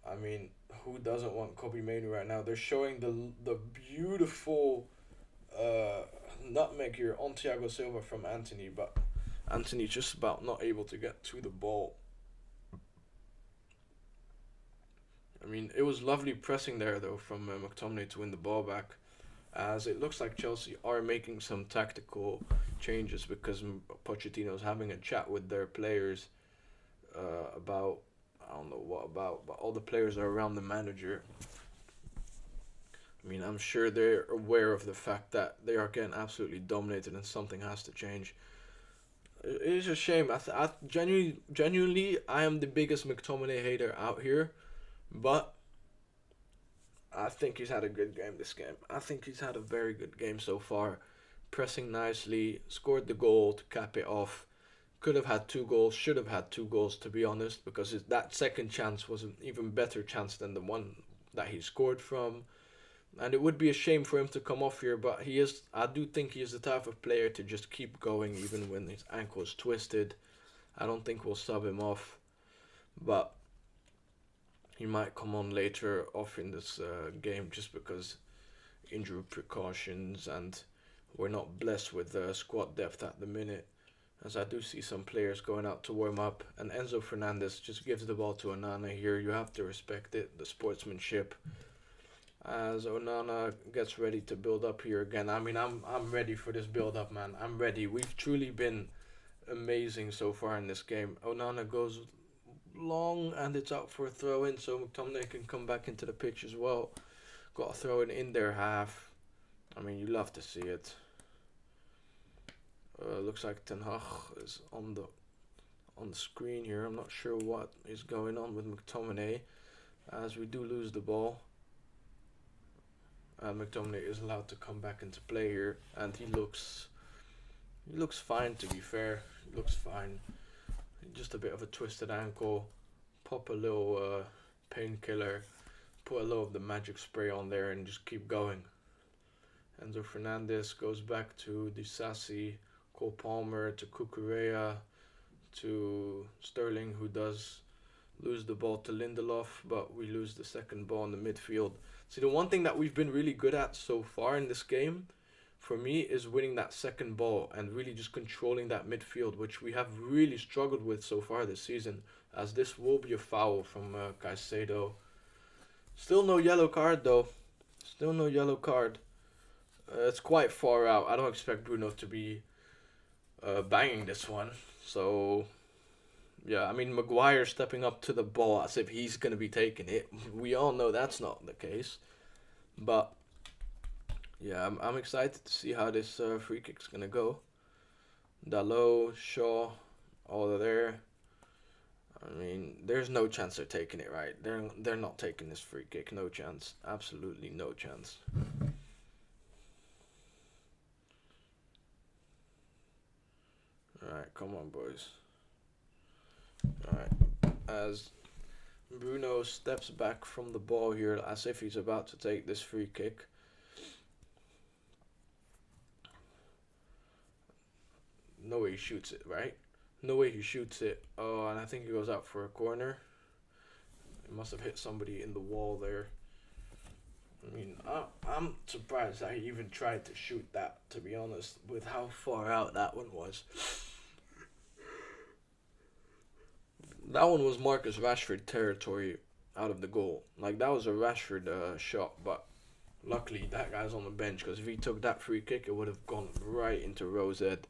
I mean, who doesn't want Kobe Mainoo right now? They're showing the beautiful nutmeg here on Thiago Silva from Anthony, but Anthony's just about not able to get to the ball. I mean, it was lovely pressing there though from McTominay to win the ball back, as it looks like Chelsea are making some tactical changes because Pochettino's having a chat with their players about, I don't know what about, but all the players are around the manager. I mean, I'm sure they're aware of the fact that they are getting absolutely dominated and something has to change. It is a shame. I genuinely, I am the biggest McTominay hater out here, but I think he's had a good game this game. I think he's had a very good game so far. Pressing nicely, scored the goal to cap it off. Could have had 2 goals, should have had 2 goals to be honest, because that second chance was an even better chance than the one that he scored from. And it would be a shame for him to come off here, but I do think he is the type of player to just keep going even when his ankle is twisted. I don't think we'll sub him off, but he might come on later off in this game just because injury precautions, and we're not blessed with squad depth at the minute. As I do see some players going out to warm up, and Enzo Fernandez just gives the ball to Onana here. You have to respect it, the sportsmanship. As Onana gets ready to build up here again. I mean, I'm ready for this build up, man. I'm ready. We've truly been amazing so far in this game. Onana goes long and it's out for a throw in, so McTominay can come back into the pitch as well. Got a throw in their half. I mean, you love to see it. Looks like Ten Hag is on the screen here. I'm not sure what is going on with McTominay, as we do lose the ball. And McTominay is allowed to come back into play here, and he looks fine, to be fair. He looks fine. Just a bit of a twisted ankle. Pop a little painkiller, put a little of the magic spray on there, and just keep going. Enzo Fernandez goes back to Disasi, Cole Palmer to Cucurella, to Sterling, who does lose the ball to Lindelof, but we lose the second ball in the midfield. See, the one thing that we've been really good at so far in this game, for me, is winning that second ball and really just controlling that midfield, which we have really struggled with so far this season, as this will be a foul from Caicedo. Still no yellow card, though. Still no yellow card. It's quite far out. I don't expect Bruno to be banging this one. So yeah, I mean Maguire stepping up to the ball as if he's gonna be taking it. We all know that's not the case. But yeah, I'm excited to see how this free kick's gonna go. Dalot, Shaw, all are there. I mean, there's no chance they're taking it, right? They're not taking this free kick. No chance. Absolutely no chance. Alright, come on, boys. Alright, as Bruno steps back from the ball here as if he's about to take this free kick. No way he shoots it, right? No way he shoots it. Oh, and I think he goes out for a corner. He must have hit somebody in the wall there. I mean, I'm surprised that he even tried to shoot that, to be honest, with how far out that one was. That one was Marcus Rashford territory out of the goal. Like, that was a Rashford shot, but luckily that guy's on the bench, because if he took that free kick, it would have gone right into Rose's head.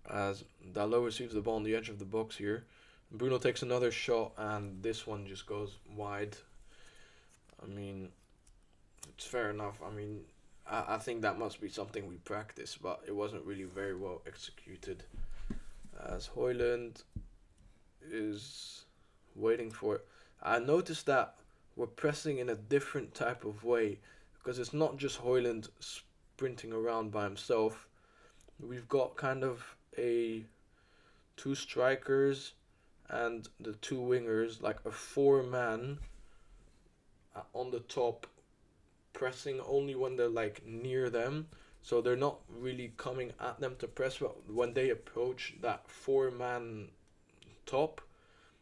As Dalot receives the ball on the edge of the box here. Bruno takes another shot, and this one just goes wide. I mean, it's fair enough. I mean, I think that must be something we practice, but it wasn't really very well executed. As Højlund is waiting for it. I noticed that we're pressing in a different type of way, because it's not just Højlund sprinting around by himself. We've got kind of two strikers and the two wingers, like a four-man on the top, pressing only when they're like near them. So they're not really coming at them to press, but when they approach that four-man top,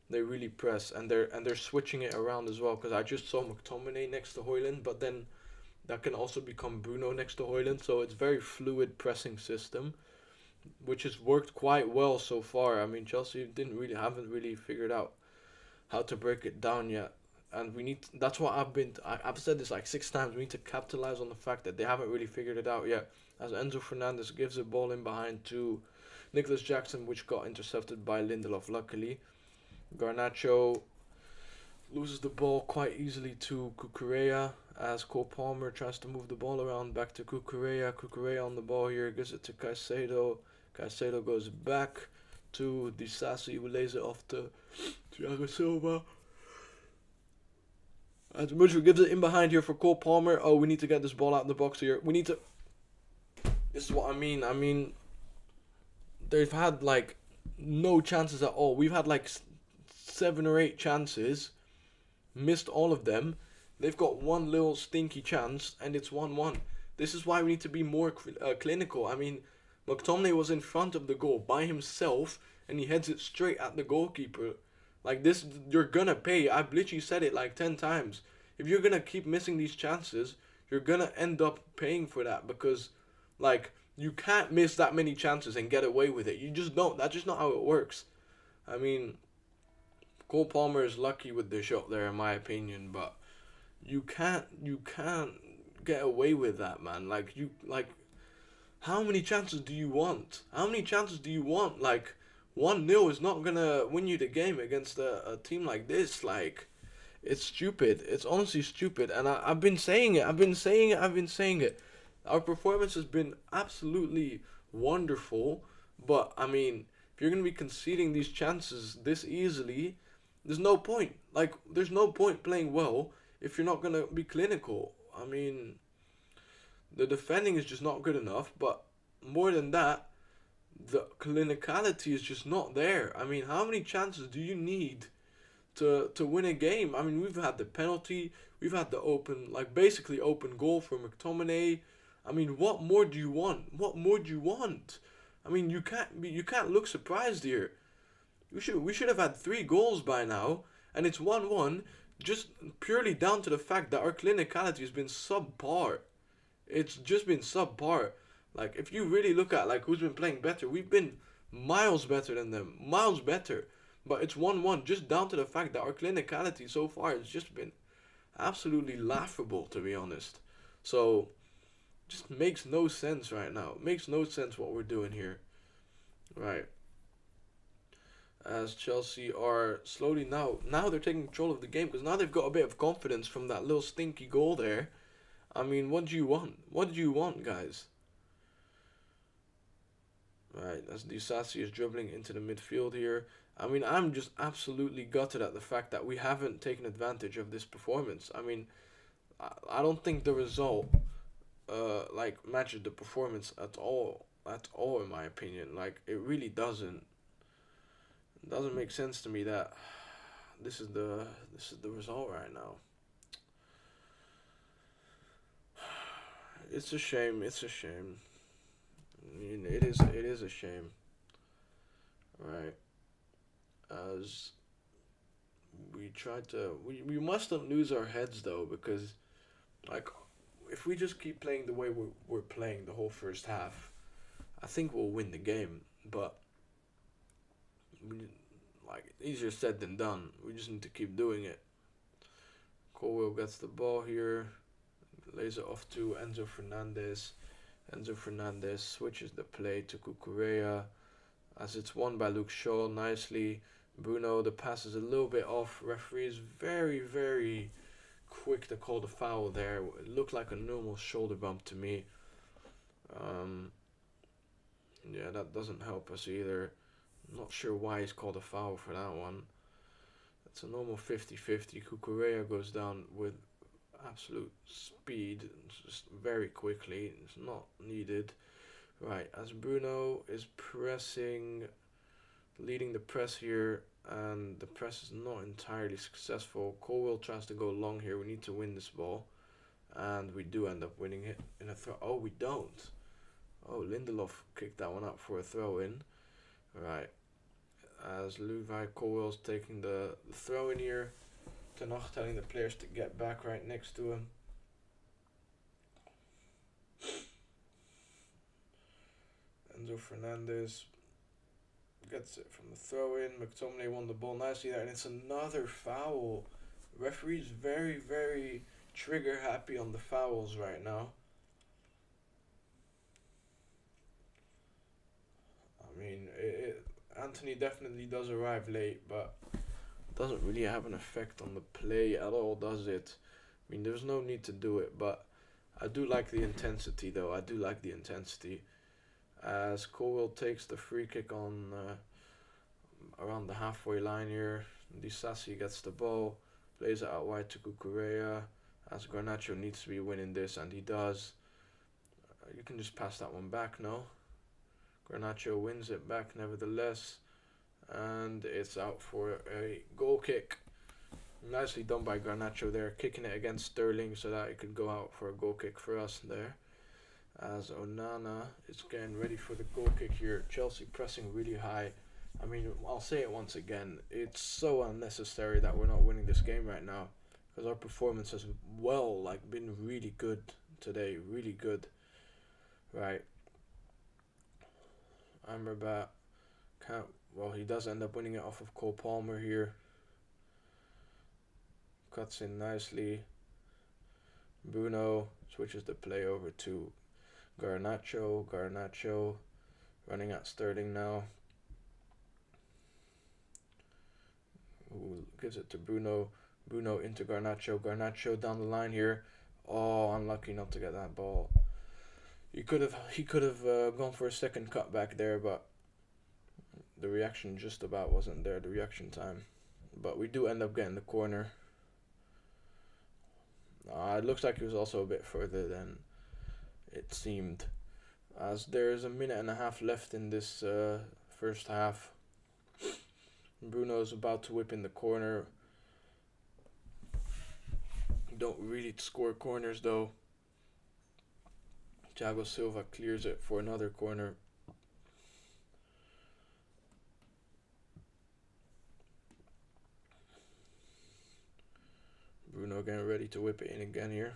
they really press, and they're switching it around as well. Because I just saw McTominay next to Højlund, but then that can also become Bruno next to Højlund. So it's very fluid pressing system, which has worked quite well so far. I mean, Chelsea haven't really figured out how to break it down yet, and we need. That's what I've said this like 6 times. We need to capitalize on the fact that they haven't really figured it out yet. As Enzo Fernandez gives the ball in behind to Nicholas Jackson, which got intercepted by Lindelof. Luckily, Garnacho loses the ball quite easily to Cucurella as Cole Palmer tries to move the ball around back to Cucurella. Cucurella on the ball here, gives it to Caicedo. Caicedo goes back to Disasi, who lays it off to Thiago Silva. And Mudryk gives it in behind here for Cole Palmer. Oh, we need to get this ball out of the box here. We need to... This is what I mean. I mean, they've had like no chances at all. We've had like 7 or 8 chances, missed all of them. They've got one little stinky chance, and it's 1-1. This is why we need to be more clinical. I mean, McTominay was in front of the goal by himself, and he heads it straight at the goalkeeper. Like this, you're gonna pay. I've literally said it like 10 times. If you're gonna keep missing these chances, you're gonna end up paying for that, because, like, you can't miss that many chances and get away with it. You just don't. That's just not how it works. I mean, Cole Palmer is lucky with the shot there, in my opinion, but you can't get away with that, man. Like, how many chances do you want? How many chances do you want? Like, 1-0 is not gonna win you the game against a team like this. Like, it's stupid. It's honestly stupid. And I've been saying it. Our performance has been absolutely wonderful. But, I mean, if you're gonna be conceding these chances this easily, there's no point. Like, there's no point playing well if you're not going to be clinical. I mean, the defending is just not good enough, but more than that, the clinicality is just not there. I mean, how many chances do you need to win a game? I mean, we've had the penalty, we've had the basically open goal for McTominay. I mean, what more do you want? What more do you want? I mean, you can't look surprised here. We should have had 3 goals by now, and it's 1-1. Just purely down to the fact that our clinicality has been subpar. It's just been subpar. Like, if you really look at like who's been playing better, we've been miles better than them. Miles better. But it's 1-1 just down to the fact that our clinicality so far has just been absolutely laughable, to be honest. So, Just makes no sense right now. It makes no sense what we're doing here. Right. As Chelsea are slowly now they're taking control of the game because now they've got a bit of confidence from that little stinky goal there. I mean, what do you want? What do you want, guys? Right, as Disasi is dribbling into the midfield here. I mean, I'm just absolutely gutted at the fact that we haven't taken advantage of this performance. I mean, I don't think the result like matches the performance at all in my opinion. Like it really doesn't. It doesn't make sense to me that this is the result right now. It's a shame. It's a shame. I mean, it is a shame. Right. As we tried to we mustn't lose our heads though because like if we just keep playing the way we're playing the whole first half, I think we'll win the game. But we, like easier said than done. We just need to keep doing it. Colwell gets the ball here, lays it off to Enzo Fernandez. Enzo Fernandez switches the play to Cucurella as it's won by Luke Shaw nicely. Bruno, the pass is a little bit off. Referee is very, very quick to call the foul there. It looked like a normal shoulder bump to me. Um, yeah, that doesn't help us either. Not sure why he's called a foul for that one. It's a normal 50-50. Cucurella goes down with absolute speed, just very quickly. It's not needed. Right, as Bruno is pressing, leading the press here, and the press is not entirely successful. Colwell tries to go long here. We need to win this ball, and we do end up winning it in a throw. Oh, we don't. Oh, Lindelof kicked that one up for a throw in. Right, as Levi Colwell's taking the throw in here. Tenach telling the players to get back right next to him. Enzo Fernandez gets it from the throw in. McTominay won the ball nicely there, and it's another foul. Referee's very, very trigger happy on the fouls right now. I mean, Anthony definitely does arrive late, but doesn't really have an effect on the play at all, does it? I mean, there's no need to do it, but I do like the intensity, though. I do like the intensity. As Colwell takes the free kick on around the halfway line here. Disasi gets the ball, plays it out wide to Cucurella. As Garnacho needs to be winning this, and he does. You can just pass that one back, no? Garnacho wins it back nevertheless. And it's out for a goal kick. Nicely done by Garnacho there, kicking it against Sterling so that it could go out for a goal kick for us there. As Onana is getting ready for the goal kick here. Chelsea pressing really high. I mean, I'll say it once again. It's so unnecessary that we're not winning this game right now. Because our performance has, been really good today. Really good. Right. Amrabat can't... Well, he does end up winning it off of Cole Palmer here. Cuts in nicely. Bruno switches the play over to Garnacho. Garnacho running at Sterling now. Who gives it to Bruno. Bruno into Garnacho. Garnacho down the line here. Oh, unlucky not to get that ball. He could have gone for a second cutback there, but the reaction just about wasn't there. The reaction time, but we do end up getting the corner. It looks like it was also a bit further than it seemed, as there's a minute and a half left in this first half. Bruno's about to whip in the corner. Don't really score corners though. Thiago Silva clears it for another corner. Bruno getting ready to whip it in again here.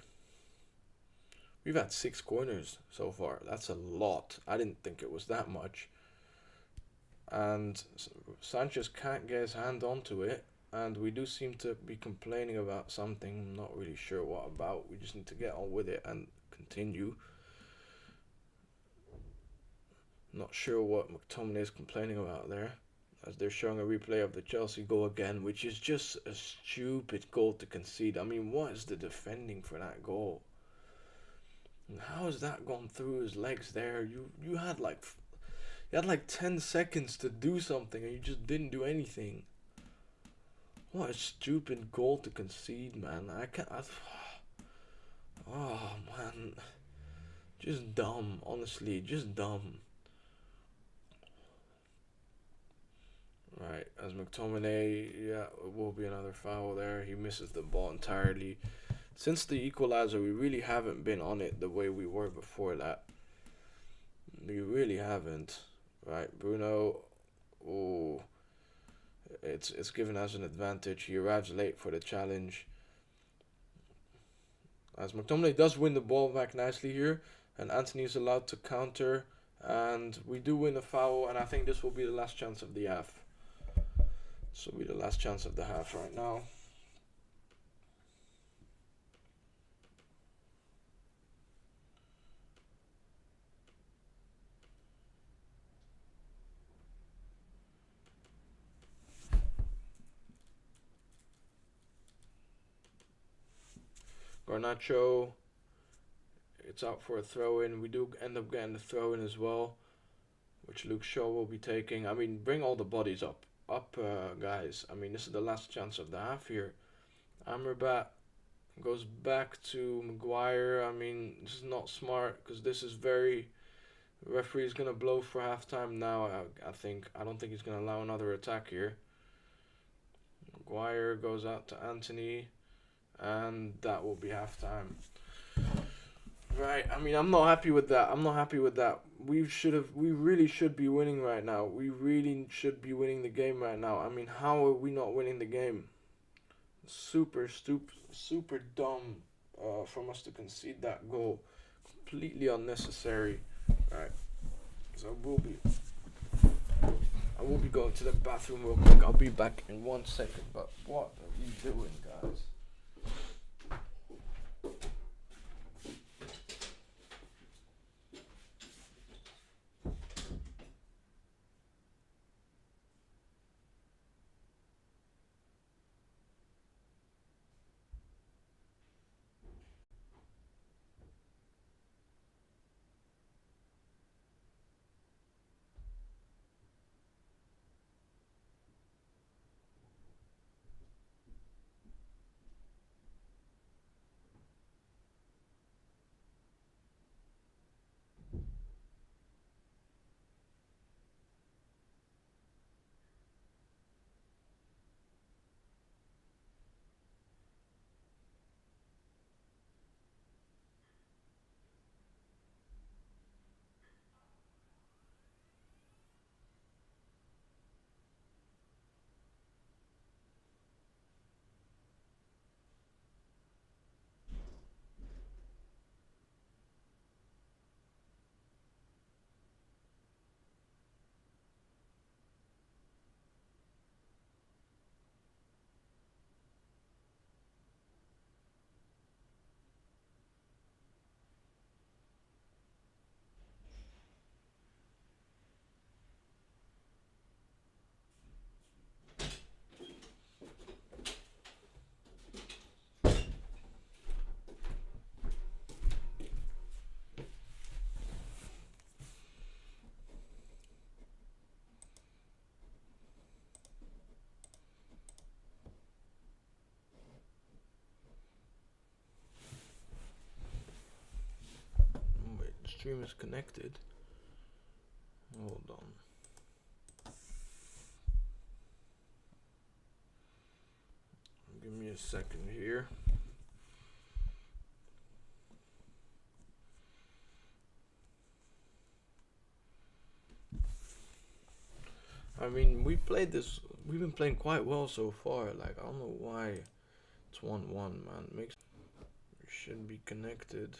We've had 6 corners so far. That's a lot. I didn't think it was that much. And Sanchez can't get his hand onto it. And we do seem to be complaining about something. I'm not really sure what about. We just need to get on with it and continue. Not sure what McTominay is complaining about there, as they're showing a replay of the Chelsea goal again, which is just a stupid goal to concede. I mean, what is the defending for that goal? And how has that gone through his legs there? You had like 10 seconds to do something and you just didn't do anything. What a stupid goal to concede, man. Oh man, just dumb. Honestly, just dumb. Right, as McTominay, yeah, it will be another foul there. He misses the ball entirely. Since the equalizer, we really haven't been on it the way we were before that. We really haven't. Right, Bruno. Oh, it's given us an advantage. He arrives late for the challenge. As McTominay does win the ball back nicely here, and Anthony is allowed to counter, and we do win a foul, and I think this will be the last chance of the half. This will be the last chance of the half right now. Garnacho, it's out for a throw-in. We do end up getting the throw-in as well, which Luke Shaw will be taking. I mean, bring all the bodies up, guys. I mean, this is the last chance of the half here. Amrabat goes back to Maguire. I mean, this is not smart because this is very... The referee is going to blow for halftime now, I think. I don't think he's going to allow another attack here. Maguire goes out to Anthony, and that will be halftime. Right, I mean, I'm not happy with that. We really should be winning right now. We really should be winning the game right now. I mean, how are we not winning the game? Super dumb from us to concede that goal. Completely unnecessary. Right, so I will be going to the bathroom real quick. I'll be back in 1 second. But what are you doing, guys? Stream is connected. Hold on. Give me a second here. I mean, we've been playing quite well so far. Like, I don't know why it's 1-1, man. We should be connected.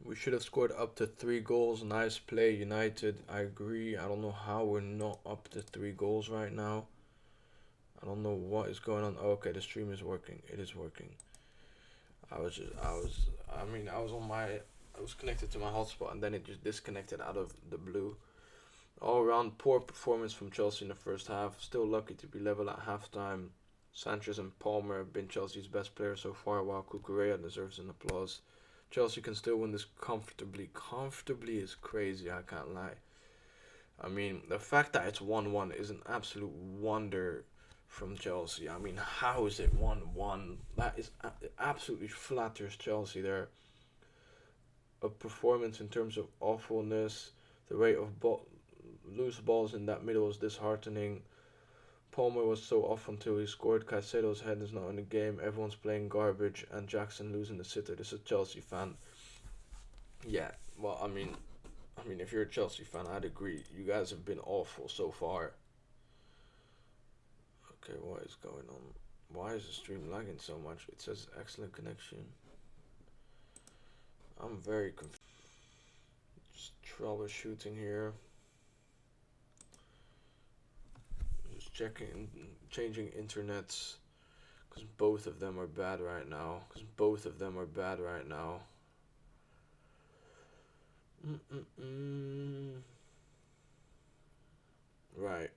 We should have scored up to 3 goals. Nice play, United. I agree. I don't know how we're not up to 3 goals right now. I don't know what is going on. Oh, okay, the stream is working. It is working. I was connected to my hotspot and then it just disconnected out of the blue. All around poor performance from Chelsea in the first half. Still lucky to be level at halftime. Sanchez and Palmer have been Chelsea's best players so far, while Cucurella deserves an applause. Chelsea can still win this comfortably. Comfortably is crazy, I can't lie. I mean, the fact that it's 1-1 is an absolute wonder from Chelsea. I mean, how is it 1-1? That is absolutely flatters Chelsea there. A performance in terms of awfulness. The rate of loose balls in that middle is disheartening. Palmer was so off until he scored. Caicedo's head is not in the game. Everyone's playing garbage, and Jackson losing the sitter. This is a Chelsea fan. Yeah, well, I mean, if you're a Chelsea fan, I'd agree. You guys have been awful so far. Okay, what is going on? Why is the stream lagging so much? It says excellent connection. I'm very confused. Just troubleshooting here. Just changing internets. Because both of them are bad right now. Right.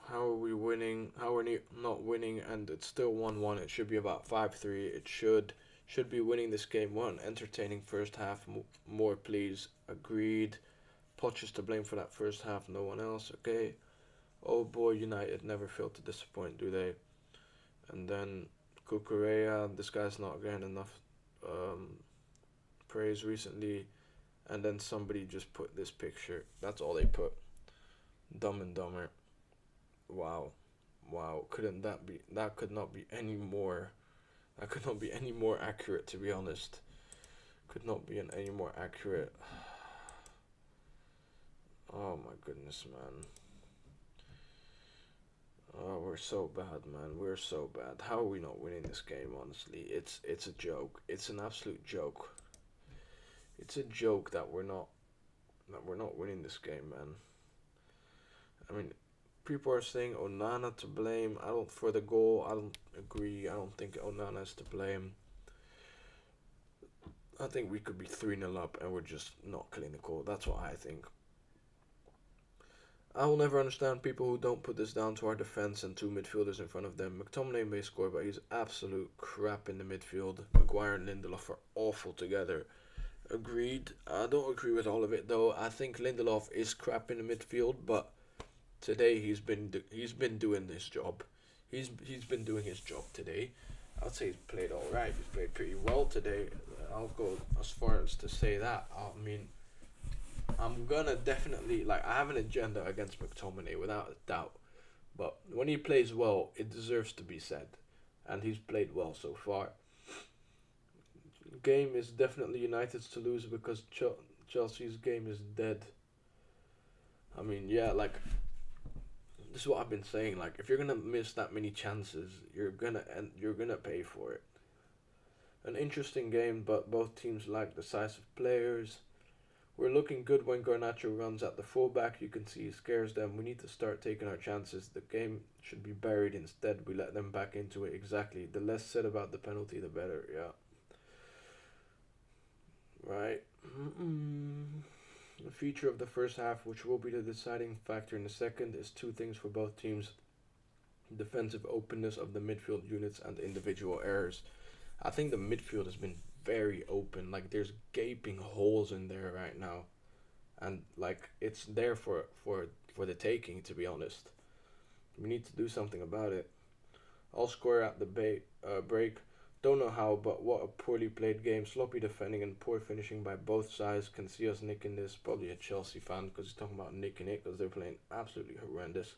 How are we winning? How are we not winning? And it's still 1-1. It should be about 5-3. It should be winning this game. What an entertaining first half. More, please. Agreed. Poch is to blame for that first half. No one else. Okay. Oh boy, United never fail to disappoint, do they? And then Cucurella. This guy's not getting enough praise recently. And then somebody just put this picture. That's all they put. Dumb and Dumber. Wow. That could not be any more accurate, to be honest. Could not be any more accurate. Oh my goodness, man. Oh, we're so bad, man. We're so bad. How are we not winning this game, honestly? It's a joke. It's an absolute joke. It's a joke that we're not winning this game, man. I mean, people are saying Onana to blame. For the goal. I don't agree. I don't think Onana is to blame. I think we could be 3-0 up and we're just not clinical. That's what I think. I will never understand people who don't put this down to our defense and 2 midfielders in front of them. McTominay may score, but he's absolute crap in the midfield. Maguire and Lindelof are awful together. Agreed. I don't agree with all of it though. I think Lindelof is crap in the midfield, but today he's been doing this job. He's been doing his job today. I'd say he's played all right. He's played pretty well today. I'll go as far as to say that. I mean, I'm gonna definitely I have an agenda against McTominay without a doubt, but when he plays well, it deserves to be said, and he's played well so far. Game is definitely United's to lose because Chelsea's game is dead. I mean, yeah, this is what I've been saying. If you're gonna miss that many chances, you're gonna pay for it. An interesting game, but both teams lack decisive players. We're looking good when Garnacho runs at the fullback. You can see he scares them. We need to start taking our chances. The game should be buried. Instead, we let them back into it. Exactly. The less said about the penalty, the better. Yeah. Right. The feature of the first half, which will be the deciding factor in the second, is 2 things for both teams. Defensive openness of the midfield units and individual errors. I think the midfield has been very open. There's gaping holes in there right now, and it's there for the taking, to be honest. We need to do something about it. I'll score at the break. Don't know how, but what a poorly played game. Sloppy defending and poor finishing by both sides. Can see us nicking this. Probably a Chelsea fan because he's talking about nicking it because they're playing absolutely horrendous.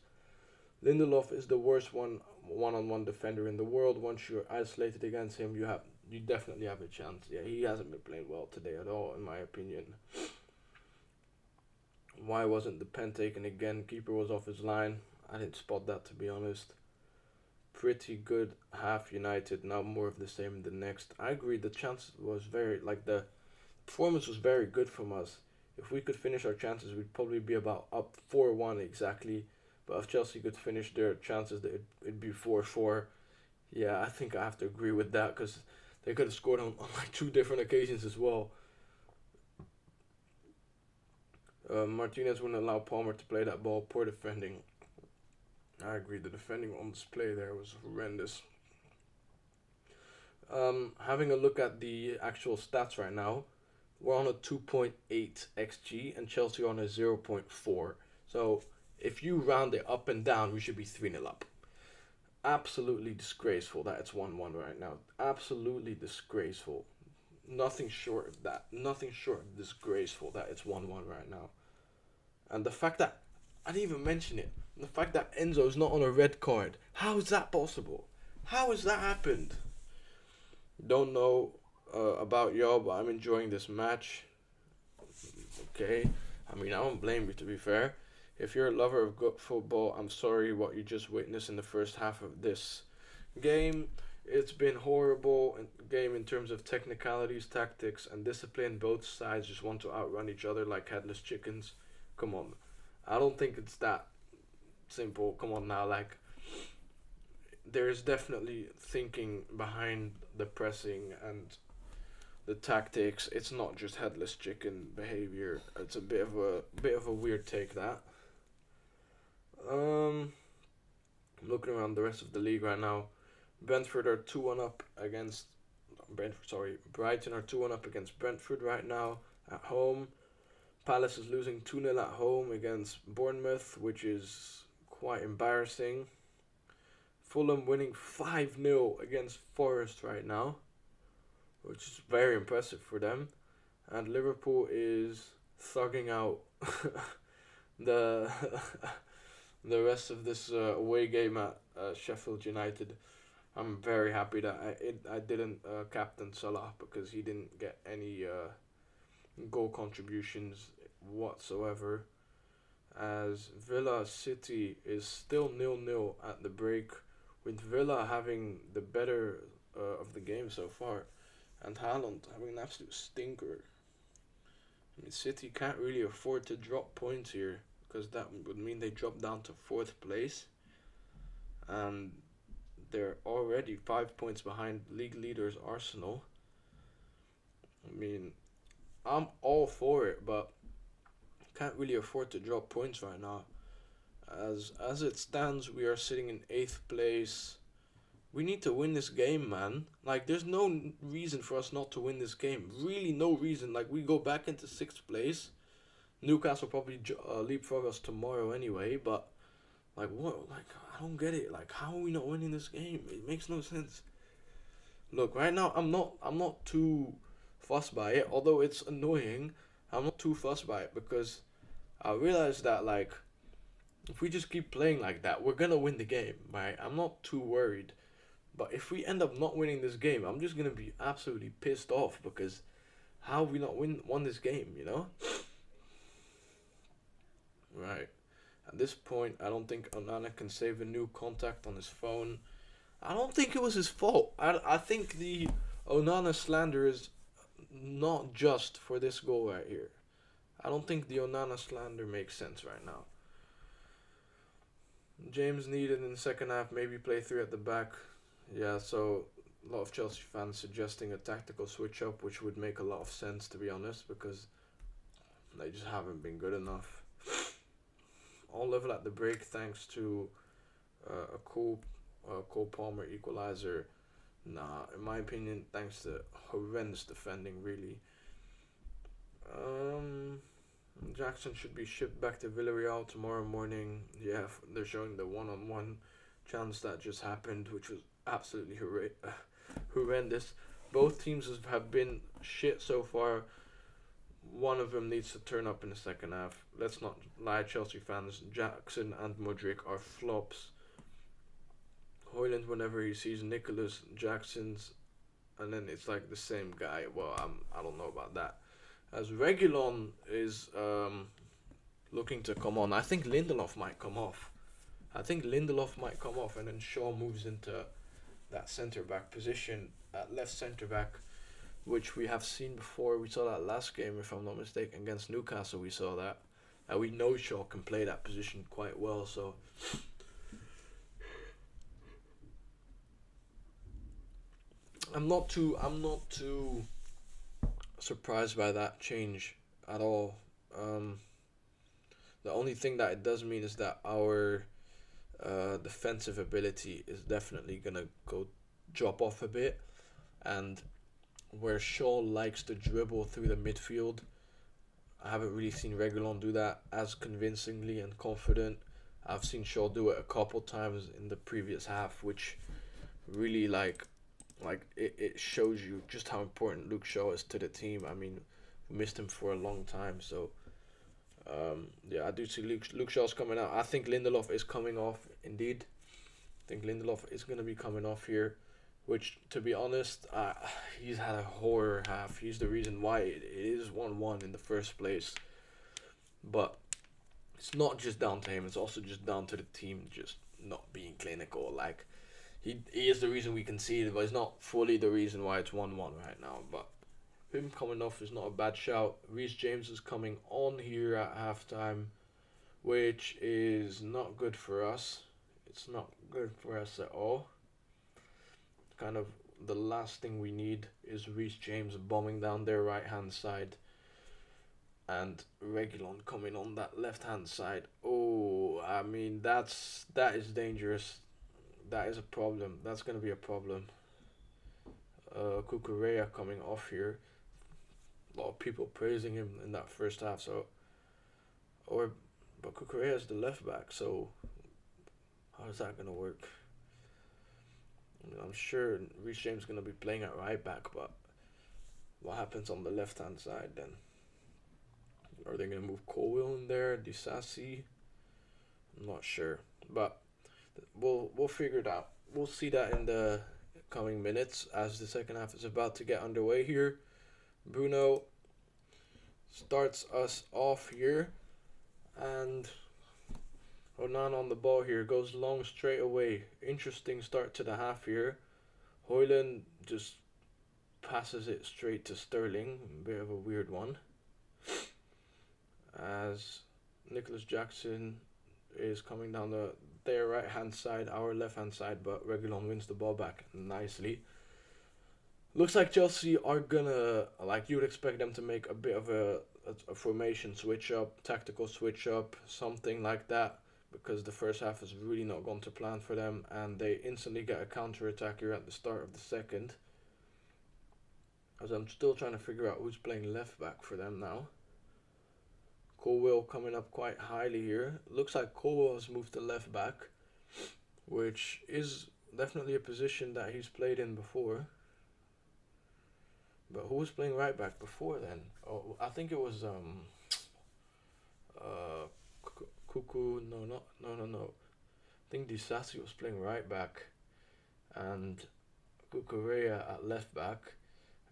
Lindelof is the worst one-on-one defender in the world. Once you're isolated against him, you definitely have a chance. Yeah, he hasn't been playing well today at all, in my opinion. Why wasn't the pen taken again? Keeper was off his line. I didn't spot that, to be honest. Pretty good half United. Now more of the same in the next. I agree. The chance was very the performance was very good from us. If we could finish our chances, we'd probably be about up 4-1 exactly. But if Chelsea could finish their chances, it'd be 4-4. Yeah, I think I have to agree with that because they could have scored on like two different occasions as well. Martinez wouldn't allow Palmer to play that ball. Poor defending. I agree. The defending on display there was horrendous. Having a look at the actual stats right now, we're on a 2.8 xG and Chelsea on a 0.4. So if you round it up and down, we should be 3-0 up. Absolutely disgraceful that it's 1-1 right now. Absolutely disgraceful. Nothing short of that. Nothing short of disgraceful that it's 1-1 right now. And the fact that, I didn't even mention it, the fact that Enzo's not on a red card. How is that possible? How has that happened? Don't know about y'all, but I'm enjoying this match. Okay. I mean, I don't blame you, to be fair. If you're a lover of good football, I'm sorry what you just witnessed in the first half of this game. It's been horrible game in terms of technicalities, tactics, and discipline. Both sides just want to outrun each other like headless chickens. Come on. I don't think it's that simple. Come on now. Like, there's definitely thinking behind the pressing and the tactics. It's not just headless chicken behavior. It's a bit of a weird take, that. Looking around the rest of the league right now, Brentford are 2-1 up against Brighton are 2-1 up against Brentford right now at home. Palace is losing 2-0 at home against Bournemouth, which is quite embarrassing. Fulham winning 5-0 against Forest right now, which is very impressive for them. And Liverpool is thugging out the the rest of this away game at Sheffield United. I'm very happy that I didn't captain Salah because he didn't get any goal contributions whatsoever. As Villa City is still 0-0 at the break, with Villa having the better of the game so far, and Haaland having an absolute stinker. I mean, City can't really afford to drop points here, because that would mean they drop down to 4th place, and they're already 5 points behind league leaders Arsenal. I mean, I'm all for it, but can't really afford to drop points right now. As it stands, we are sitting in 8th place. We need to win this game, man. Like, there's no reason for us not to win this game. Really, no reason. Like, we go back into 6th place. Newcastle probably leapfrog us tomorrow anyway, but like, what? Like, I don't get it. Like, how are we not winning this game? It makes no sense. Look, right now I'm not too fussed by it, although it's annoying. I'm not too fussed by it because I realize that, like, if we just keep playing like that, we're gonna win the game, right? I'm not too worried. But if we end up not winning this game, I'm just gonna be absolutely pissed off because how have we not won this game, you know? Right. At this point, I don't think Onana can save a new contact on his phone. I don't think it was his fault. I think the Onana slander is not just for this goal right here. I don't think the Onana slander makes sense right now. James needed in the second half, maybe play 3 at the back. Yeah, so a lot of Chelsea fans suggesting a tactical switch up, which would make a lot of sense, to be honest, because they just haven't been good enough. All level at the break thanks to a Cole Palmer equalizer. Nah, in my opinion, thanks to horrendous defending, really. Jackson should be shipped back to Villarreal tomorrow morning. Yeah, they're showing the one-on-one chance that just happened, which was absolutely horrendous. Both teams have been shit so far. One of them needs to turn up in the second half. Let's not lie, Chelsea fans. Jackson and Mudryk are flops. Højlund, whenever he sees Nicholas Jackson's, and then it's like the same guy. Well, I don't know about that. As Reguilon is looking to come on, I think Lindelof might come off. And then Shaw moves into that centre back position at left centre back. which we have seen before. We saw that last game, if I'm not mistaken, against Newcastle. We saw that, and we know Shaw can play that position quite well. So I'm not too surprised by that change at all. Um, the only thing that it does mean is that our defensive ability is definitely gonna go drop off a bit, and where Shaw likes to dribble through the midfield, I haven't really seen Reguilon do that as convincingly and confident. I've seen Shaw do it a couple times in the previous half, which really it shows you just how important Luke Shaw is to the team. I mean, we missed him for a long time, so yeah, I do see Luke Shaw's coming out. I think Lindelof is coming off indeed. I think Lindelof is going to be coming off here, which, to be honest, he's had a horror half. He's the reason why it is 1-1 in the first place. But it's not just down to him, it's also just down to the team just not being clinical. Like, he is the reason we conceded, but it's not fully the reason why it's 1-1 right now. But him coming off is not a bad shout. Reece James is coming on here at halftime, which is not good for us. It's not good for us at all. Kind of the last thing we need is Reece James bombing down their right hand side and Reguilon coming on that left hand side. Oh, I mean that is dangerous. That is a problem. That's gonna be a problem. Cucurella coming off here. A lot of people praising him in that first half. But Cucurella is the left back. So how is that gonna work? I'm sure Reece James is gonna be playing at right back, but what happens on the left hand side then? Are they gonna move Colwill in there? Disasi? I'm not sure, but we'll figure it out. We'll see that in the coming minutes as the second half is about to get underway here. Bruno starts us off here, and Onana on the ball here, goes long straight away. Interesting start to the half here. Højlund just passes it straight to Sterling. A bit of a weird one. As Nicholas Jackson is coming down their right hand side, our left hand side, but Reguilon wins the ball back nicely. Looks like Chelsea are gonna, like you would expect them to make a bit of a formation switch up, tactical switch up, something like that, because the first half has really not gone to plan for them, and they instantly get a counter attack here at the start of the second. As I'm still trying to figure out who's playing left back for them now. Colwill coming up quite highly here. Looks like Colwill has moved to left back, which is definitely a position that he's played in before. But who was playing right back before then? Oh, I think it was Cuckoo. No. I think Disasi was playing right back, and Cucurella at left back,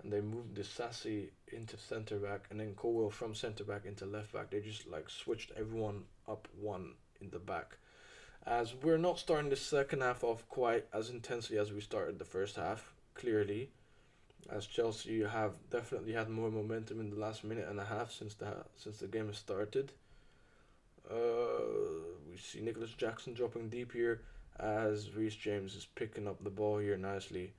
and they moved Disasi into centre back, and then Colwill from centre back into left back. They just like switched everyone up one in the back. As we're not starting the second half off quite as intensely as we started the first half, clearly, as Chelsea have definitely had more momentum in the last minute and a half since the game has started. We see Nicholas Jackson dropping deep here as Reece James is picking up the ball here nicely.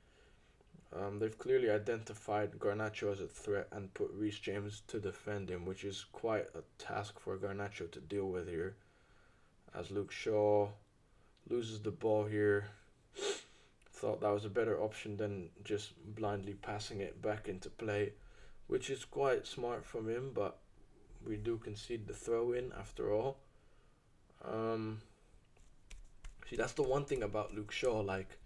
They've clearly identified Garnacho as a threat and put Reece James to defend him, which is quite a task for Garnacho to deal with here. As Luke Shaw loses the ball here. Thought that was a better option than just blindly passing it back into play, which is quite smart from him, but we do concede the throw in after all. See, that's the one thing about Luke Shaw, like,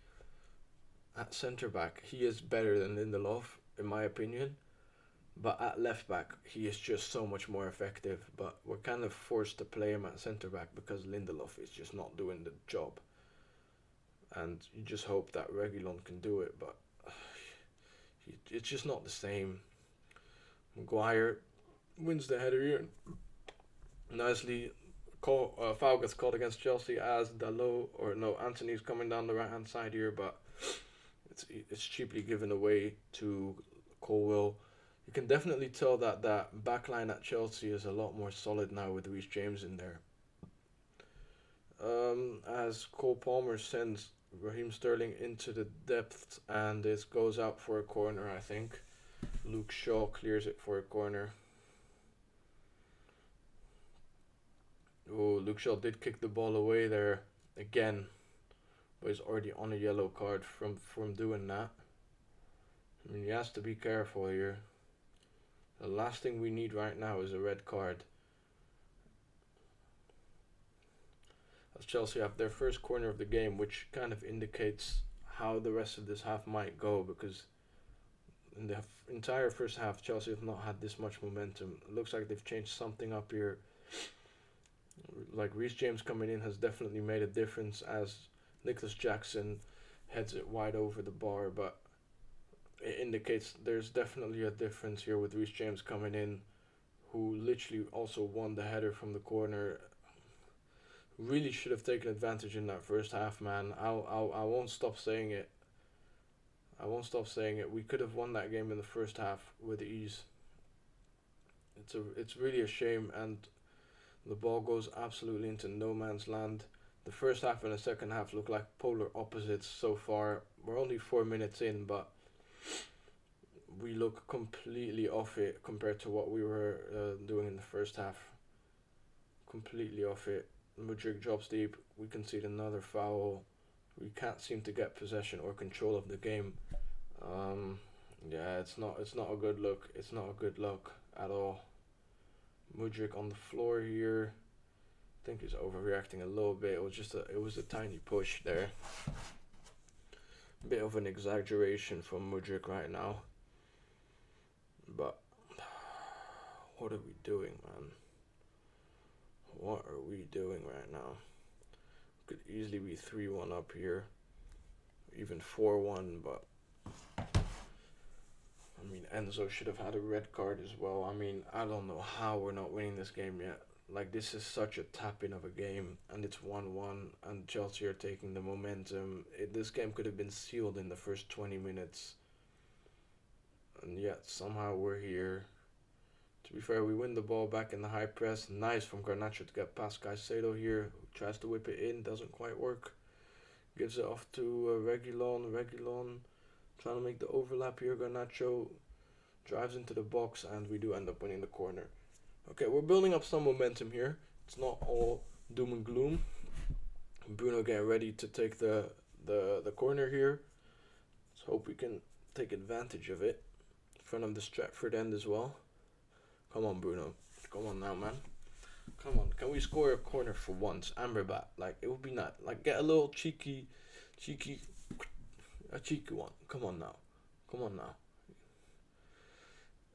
at centre back, he is better than Lindelof, in my opinion. But at left back, he is just so much more effective. But we're kind of forced to play him at centre back because Lindelof is just not doing the job. And you just hope that Reguilon can do it, but it's just not the same. Maguire wins the header here. Nicely. Foul gets called against Chelsea as Anthony's coming down the right hand side here, but it's cheaply given away to Colwill. You can definitely tell that that backline at Chelsea is a lot more solid now with Reece James in there. As Cole Palmer sends Raheem Sterling into the depth, and this goes out for a corner, I think. Luke Shaw clears it for a corner. Oh, Luke Shaw did kick the ball away there again, but he's already on a yellow card from doing that. I mean, he has to be careful here. The last thing we need right now is a red card. As Chelsea have their first corner of the game, which kind of indicates how the rest of this half might go, because in the entire first half, Chelsea have not had this much momentum. It looks like they've changed something up here. Like Reece James coming in has definitely made a difference as Nicholas Jackson heads it wide over the bar, but it indicates there's definitely a difference here with Reece James coming in, who literally also won the header from the corner. Really should have taken advantage in that first half, man. I won't stop saying it. I won't stop saying it. We could have won that game in the first half with ease. It's really a shame, and the ball goes absolutely into no man's land. The first half and the second half look like polar opposites so far. We're only 4 minutes in, but we look completely off it compared to what we were doing in the first half. Completely off it. Mudryk drops deep. We concede another foul. We can't seem to get possession or control of the game. Yeah, it's not a good look. It's not a good look at all. Mudryk on the floor here. I think he's overreacting a little bit. It was a tiny push there. Bit of an exaggeration from Mudryk right now. But what are we doing, man? What are we doing right now? Could easily be 3-1 up here, even 4-1, but I mean, Enzo should have had a red card as well. I mean, I don't know how we're not winning this game yet. Like, this is such a tap-in of a game, and it's 1-1, and Chelsea are taking the momentum. This game could have been sealed in the first 20 minutes, and yet somehow we're here. To be fair, we win the ball back in the high press. Nice from Garnacho to get past Caicedo here. Tries to whip it in, doesn't quite work. Gives it off to Reguilon. Reguilon trying to make the overlap here. Garnacho drives into the box, and we do end up winning the corner. Okay, we're building up some momentum here. It's not all doom and gloom. Bruno getting ready to take the corner here. Let's hope we can take advantage of it. In front of the Stratford end as well. Come on, Bruno. Come on now, man. Come on. Can we score a corner for once? Amrabat. Like, it would be nice. Like, get a little cheeky one. Come on now. Come on now.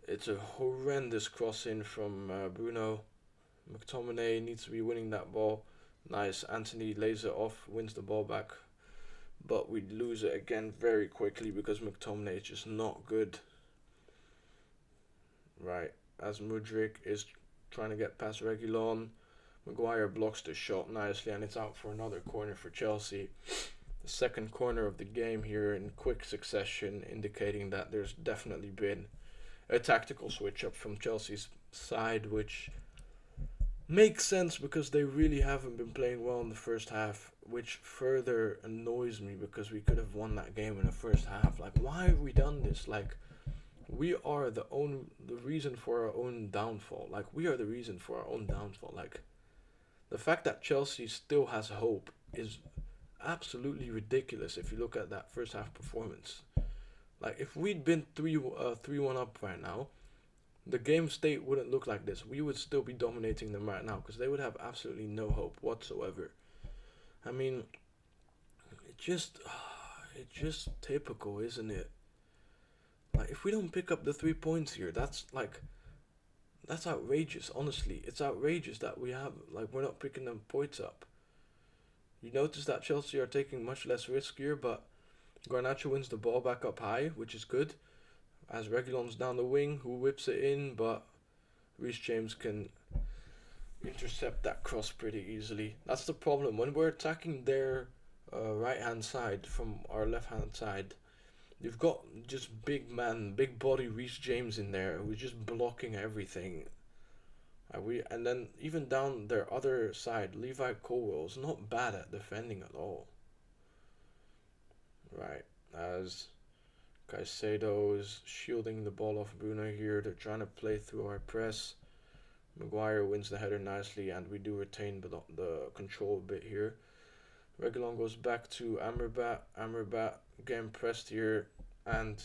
It's a horrendous cross-in from Bruno. McTominay needs to be winning that ball. Nice. Anthony lays it off, wins the ball back. But we lose it again very quickly because McTominay is just not good. Right. As Mudryk is trying to get past Reguilon, Maguire blocks the shot nicely, and it's out for another corner for Chelsea. The second corner of the game here in quick succession, indicating that there's definitely been a tactical switch up from Chelsea's side, which makes sense because they really haven't been playing well in the first half, which further annoys me because we could have won that game in the first half. Like, why have we done this? Like, we are the reason for our own downfall. Like, we are the reason for our own downfall. Like, the fact that Chelsea still has hope is absolutely ridiculous if you look at that first half performance. Like, if we'd been 3-1 up right now, the game state wouldn't look like this. We would still be dominating them right now because they would have absolutely no hope whatsoever. I mean, it's just typical, isn't it? Like, if we don't pick up the 3 points here, that's outrageous, honestly. It's outrageous that we're not picking them points up. You notice that Chelsea are taking much less risk here, but Garnacho wins the ball back up high, which is good. As Reguilon's down the wing, who whips it in, but Reece James can intercept that cross pretty easily. That's the problem. When we're attacking their right-hand side from our left-hand side, You've got just big man, big body Reece James in there who's just blocking everything. And then even down their other side, Levi Colwell's not bad at defending at all. Right, as Caicedo is shielding the ball off Bruno here. They're trying to play through our press. Maguire wins the header nicely, and we do retain the control a bit here. Reguilon goes back to Amrabat. Amrabat getting pressed here, and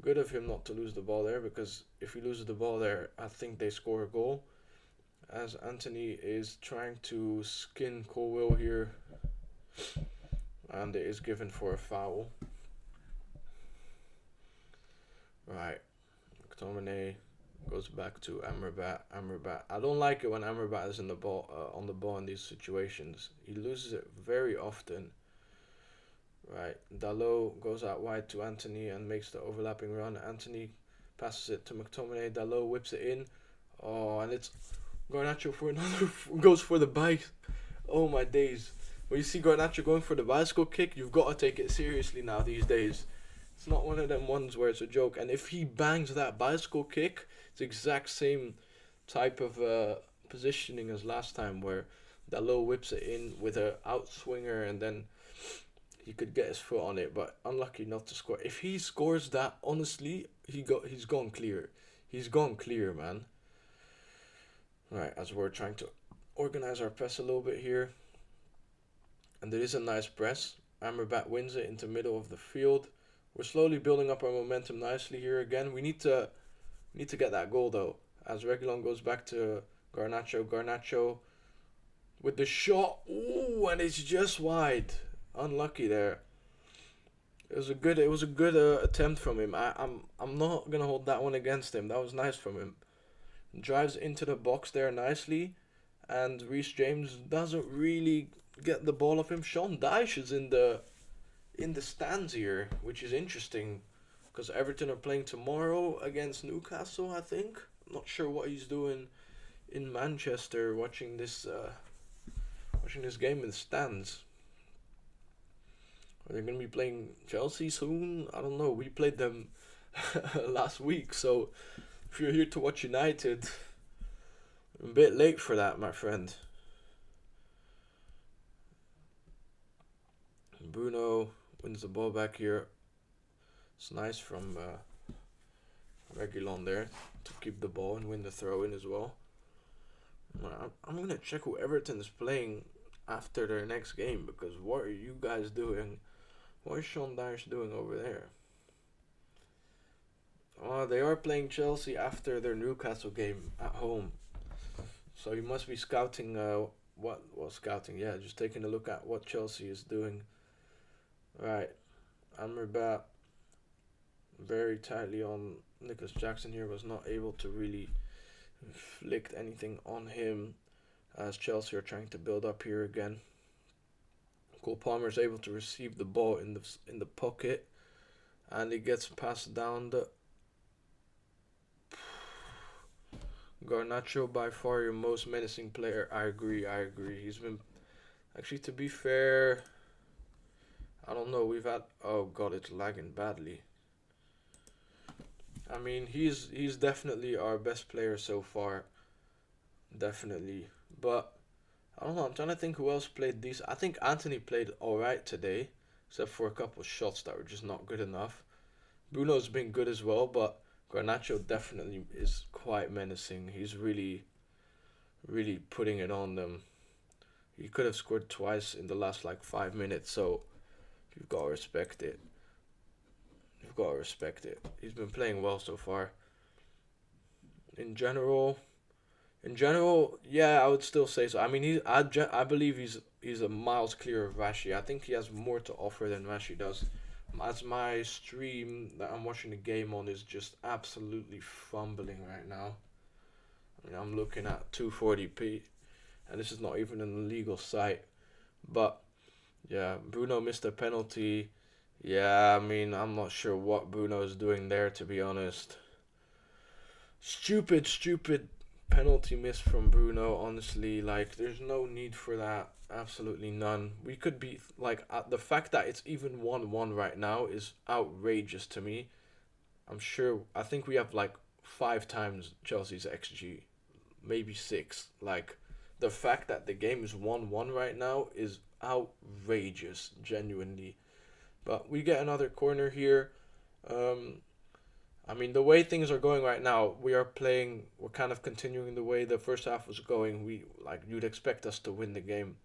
good of him not to lose the ball there, because if he loses the ball there, I think they score a goal. As Anthony is trying to skin Colwill here, and it is given for a foul. Right, McTominay goes back to Amrabat. I don't like it when Amrabat is in the ball on the ball in these situations. He loses it very often. Right, Dalot goes out wide to Anthony and makes the overlapping run. Anthony passes it to McTominay. Dalot whips it in. Oh, and it's Garnacho for another goes for the bite. Oh my days! When you see Garnacho going for the bicycle kick, you've got to take it seriously now these days. It's not one of them ones where it's a joke. And if he bangs that bicycle kick, it's the exact same type of positioning as last time, where Dalot whips it in with a outswinger and then he could get his foot on it, but unlucky not to score. If he scores that, honestly, he's gone clear. He's gone clear, man. Right, as we're trying to organize our press a little bit here. And there is a nice press. Amrabat wins it into middle of the field. We're slowly building up our momentum nicely here again. We need to get that goal though. As Reguilon goes back to Garnacho. Garnacho with the shot. Ooh, and it's just wide. Unlucky there. It was a good attempt from him. I'm not gonna hold that one against him. That was nice from him. Drives into the box there nicely, and Reece James doesn't really get the ball off him. Sean Dyche is in the stands here, which is interesting, because Everton are playing tomorrow against Newcastle, I think. I'm not sure what he's doing in Manchester watching this game in the stands. Are they going to be playing Chelsea soon? I don't know. We played them last week, so if you're here to watch United, I'm a bit late for that, my friend. Bruno wins the ball back here. It's nice from Reguilon there to keep the ball and win the throw in as well. I'm going to check who Everton is playing after their next game, because what are you guys doing? What is Sean Dyche doing over there? They are playing Chelsea after their Newcastle game at home. So he must be scouting, scouting? Yeah, just taking a look at what Chelsea is doing. Right, Amrabat very tightly on Nicholas Jackson here, was not able to really inflict anything on him, as Chelsea are trying to build up here again. Cole Palmer is able to receive the ball in the pocket, and he gets passed down the Garnacho, by far your most menacing player. I agree. He's been, actually, to be fair, I don't know, oh god, it's lagging badly. I mean, he's definitely our best player so far. Definitely. But I don't know, I'm trying to think who else played decent. I think Anthony played alright today, except for a couple of shots that were just not good enough. Bruno's been good as well, but Garnacho definitely is quite menacing. He's really, really putting it on them. He could have scored twice in the last 5 minutes, so you've got to respect it. He's been playing well so far. In general, yeah, I would still say so. I mean, I believe he's a miles clear of Rashi. I think he has more to offer than Rashi does. As my stream that I'm watching the game on is just absolutely fumbling right now. I mean, I'm looking at 240p, and this is not even an illegal site. But yeah, Bruno missed a penalty. Yeah, I mean, I'm not sure what Bruno is doing there, to be honest. Stupid penalty miss from Bruno, honestly. There's no need for that. Absolutely none. We could be like the fact that it's even 1-1 right now is outrageous to me. I think we have like 5 times Chelsea's XG, maybe 6. Like the fact that the game is 1-1 right now is outrageous, genuinely. But we get another corner here. Um, I mean, the way things are going right now, we're kind of continuing the way the first half was going. You'd expect us to win the game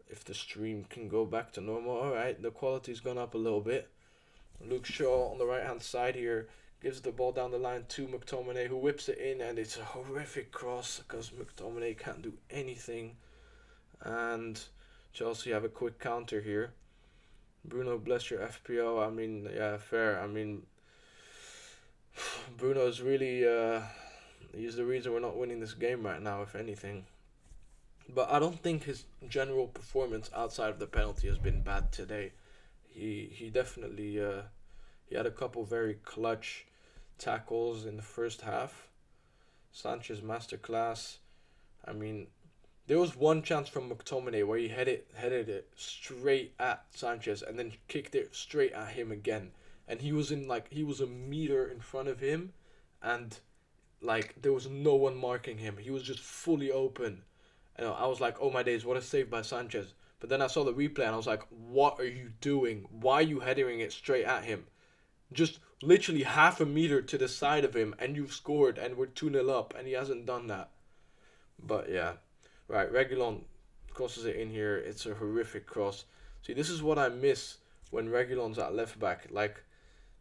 if the stream can go back to normal. All right, the quality's gone up a little bit. Luke Shaw on the right hand side here gives the ball down the line to McTominay, who whips it in, and it's a horrific cross because McTominay can't do anything. And Chelsea have a quick counter here. Bruno, bless your FPO. I mean, yeah, fair. I mean, Bruno's really he's the reason we're not winning this game right now, if anything. But I don't think his general performance outside of the penalty has been bad today. He definitely he had a couple very clutch tackles in the first half. Sanchez masterclass. I mean, there was one chance from McTominay where he headed it straight at Sanchez and then kicked it straight at him again. And he was a meter in front of him, and like there was no one marking him. He was just fully open. And I was like, oh my days, what a save by Sanchez. But then I saw the replay and I was like, what are you doing? Why are you heading it straight at him? Just literally half a meter to the side of him and you've scored and we're 2-0 up and he hasn't done that. But yeah. Right, Reguilon crosses it in here. It's a horrific cross. See, this is what I miss when Reguilon's at left back. Like,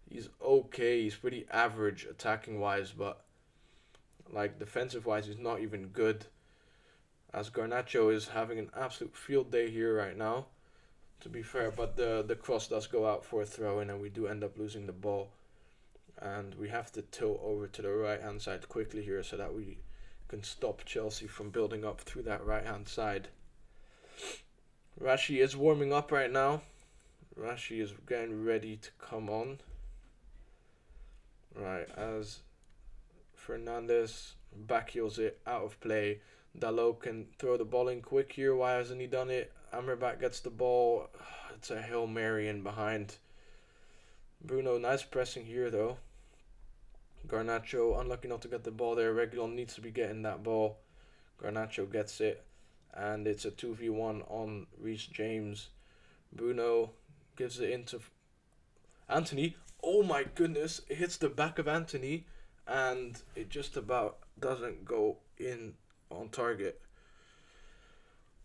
he's okay. He's pretty average attacking wise, but like defensive wise, he's not even good. As Garnacho is having an absolute field day here right now, to be fair. But the cross does go out for a throw in, and we do end up losing the ball. And we have to tilt over to the right-hand side quickly here so that we can stop Chelsea from building up through that right-hand side. Rashi is warming up right now. Rashi is getting ready to come on. Right, as Fernandez backheels it out of play. Dalot can throw the ball in quick here. Why hasn't he done it? Amrabat gets the ball. It's a Hail Mary in behind. Bruno, nice pressing here though. Garnacho, unlucky not to get the ball there. Reguilon needs to be getting that ball. Garnacho gets it. And it's a 2v1 on Reece James. Bruno gives it into Anthony. Oh my goodness. It hits the back of Anthony. And it just about doesn't go in on target.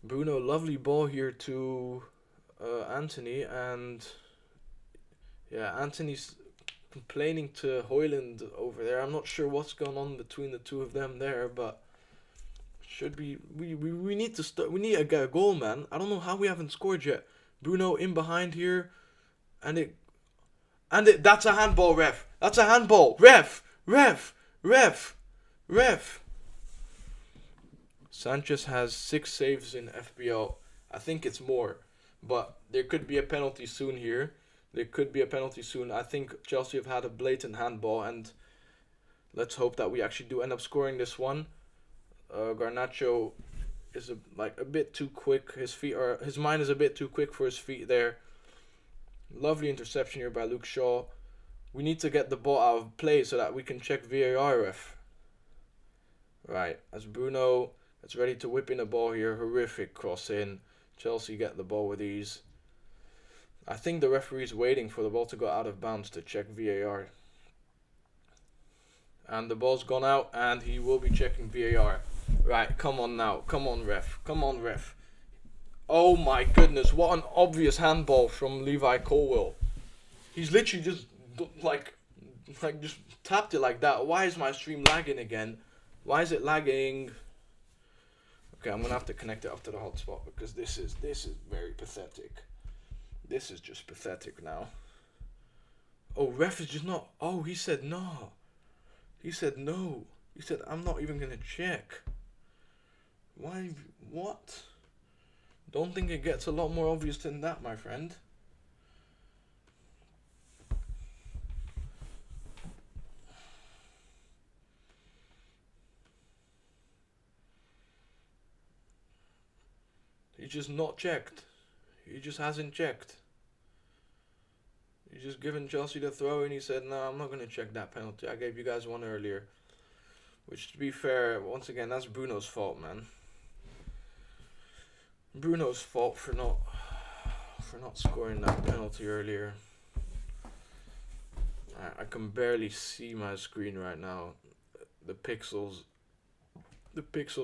Bruno, lovely ball here to Anthony. And yeah, Anthony's complaining to Højlund over there. I'm not sure what's going on between the two of them there, but should be we need to start. We need to get a goal, man. I don't know how we haven't scored yet. Bruno in behind here, and it that's a handball, ref. That's a handball, ref. Sanchez has 6 saves in FPL. I think it's more, but there could be a penalty soon here. I think Chelsea have had a blatant handball, and let's hope that we actually do end up scoring this one. Garnacho is a bit too quick. His mind is a bit too quick for his feet there. Lovely interception here by Luke Shaw. We need to get the ball out of play so that we can check VAR, ref. Right, as Bruno is ready to whip in a ball here. Horrific cross in. Chelsea get the ball with ease. I think the referee's waiting for the ball to go out of bounds to check VAR. And the ball's gone out and he will be checking VAR. Right, come on now. Come on, ref. Oh my goodness, what an obvious handball from Levi Colwill. He's literally just just tapped it like that. Why is my stream lagging again? Why is it lagging? Okay, I'm gonna have to connect it up to the hotspot because this is very pathetic. This is just pathetic now. Oh, ref is just not. Oh, he said no. He said no. He said I'm not even gonna check. Why? What? Don't think it gets a lot more obvious than that, my friend. just not checked. He just hasn't checked. He's just given Chelsea the throw and he said, "No, I'm not going to check that penalty. I gave you guys one earlier." Which, to be fair, once again, that's Bruno's fault, man. Bruno's fault for not scoring that penalty earlier. I can barely see my screen right now. The pixels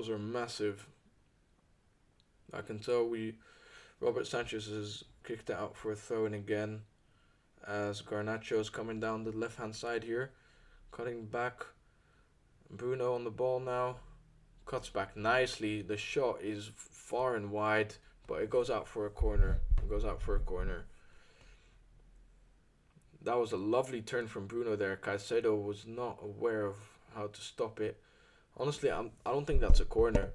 are massive. I can tell Robert Sanchez has kicked it out for a throw-in again, as Garnacho's coming down the left-hand side here, cutting back. Bruno on the ball now, cuts back nicely. The shot is far and wide, but it goes out for a corner. That was a lovely turn from Bruno there. Caicedo was not aware of how to stop it. Honestly, I don't think that's a corner.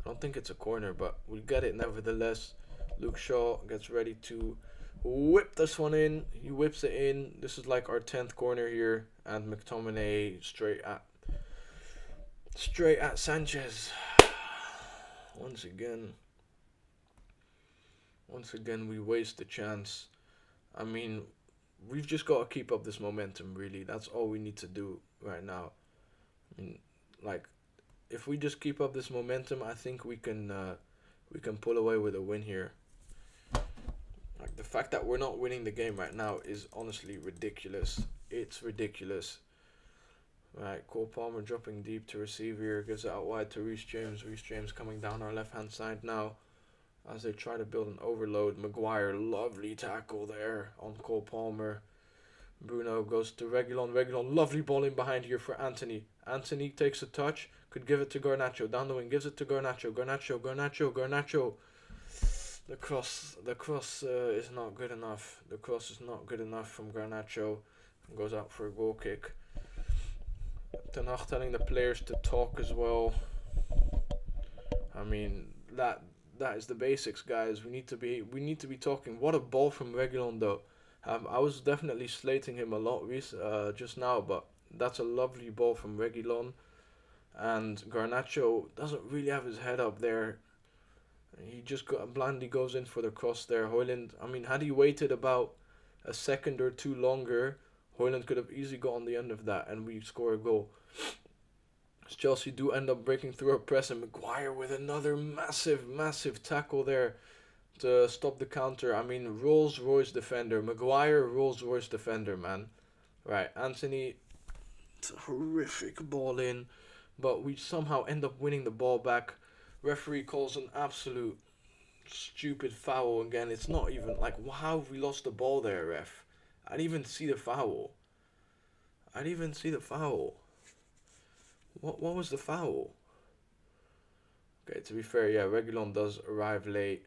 I don't think it's a corner, but we get it nevertheless. Luke Shaw gets ready to whip this one in. He whips it in. This is like our 10th corner here, and McTominay straight at Sanchez. Once again we waste the chance. I mean, we've just got to keep up this momentum, really. That's all we need to do right now. I mean, like, if we just keep up this momentum, I think we can pull away with a win here. Like, the fact that we're not winning the game right now is honestly ridiculous. It's ridiculous. Right, Cole Palmer dropping deep to receive here, gives it out wide to Reece James. Reece James coming down our left-hand side now as they try to build an overload. Maguire, lovely tackle there on Cole Palmer. Bruno goes to Reguilon. Reguilon, lovely ball in behind here for Anthony. Anthony takes a touch, could give it to Garnacho. Down the wing, gives it to Garnacho. Garnacho. The cross is not good enough. The cross is not good enough from Garnacho. Goes out for a goal kick. Ten Hag telling the players to talk as well. I mean, that is the basics, guys. We need to be talking. What a ball from Reguilon, though. I was definitely slating him a lot just now, but that's a lovely ball from Reguilon. And Garnacho doesn't really have his head up there. He just blindly goes in for the cross there. Højlund, I mean, had he waited about a second or two longer, Højlund could have easily got on the end of that and we score a goal. Chelsea do end up breaking through our press, and Maguire with another massive tackle there to stop the counter. I mean, Rolls-Royce defender. Maguire, Rolls-Royce defender, man. Right, Anthony, it's a horrific ball in, but we somehow end up winning the ball back. Referee calls an absolute stupid foul again. It's not even like, how have we lost the ball there, ref? I didn't even see the foul. What was the foul? Okay, to be fair, yeah, Reguilon does arrive late.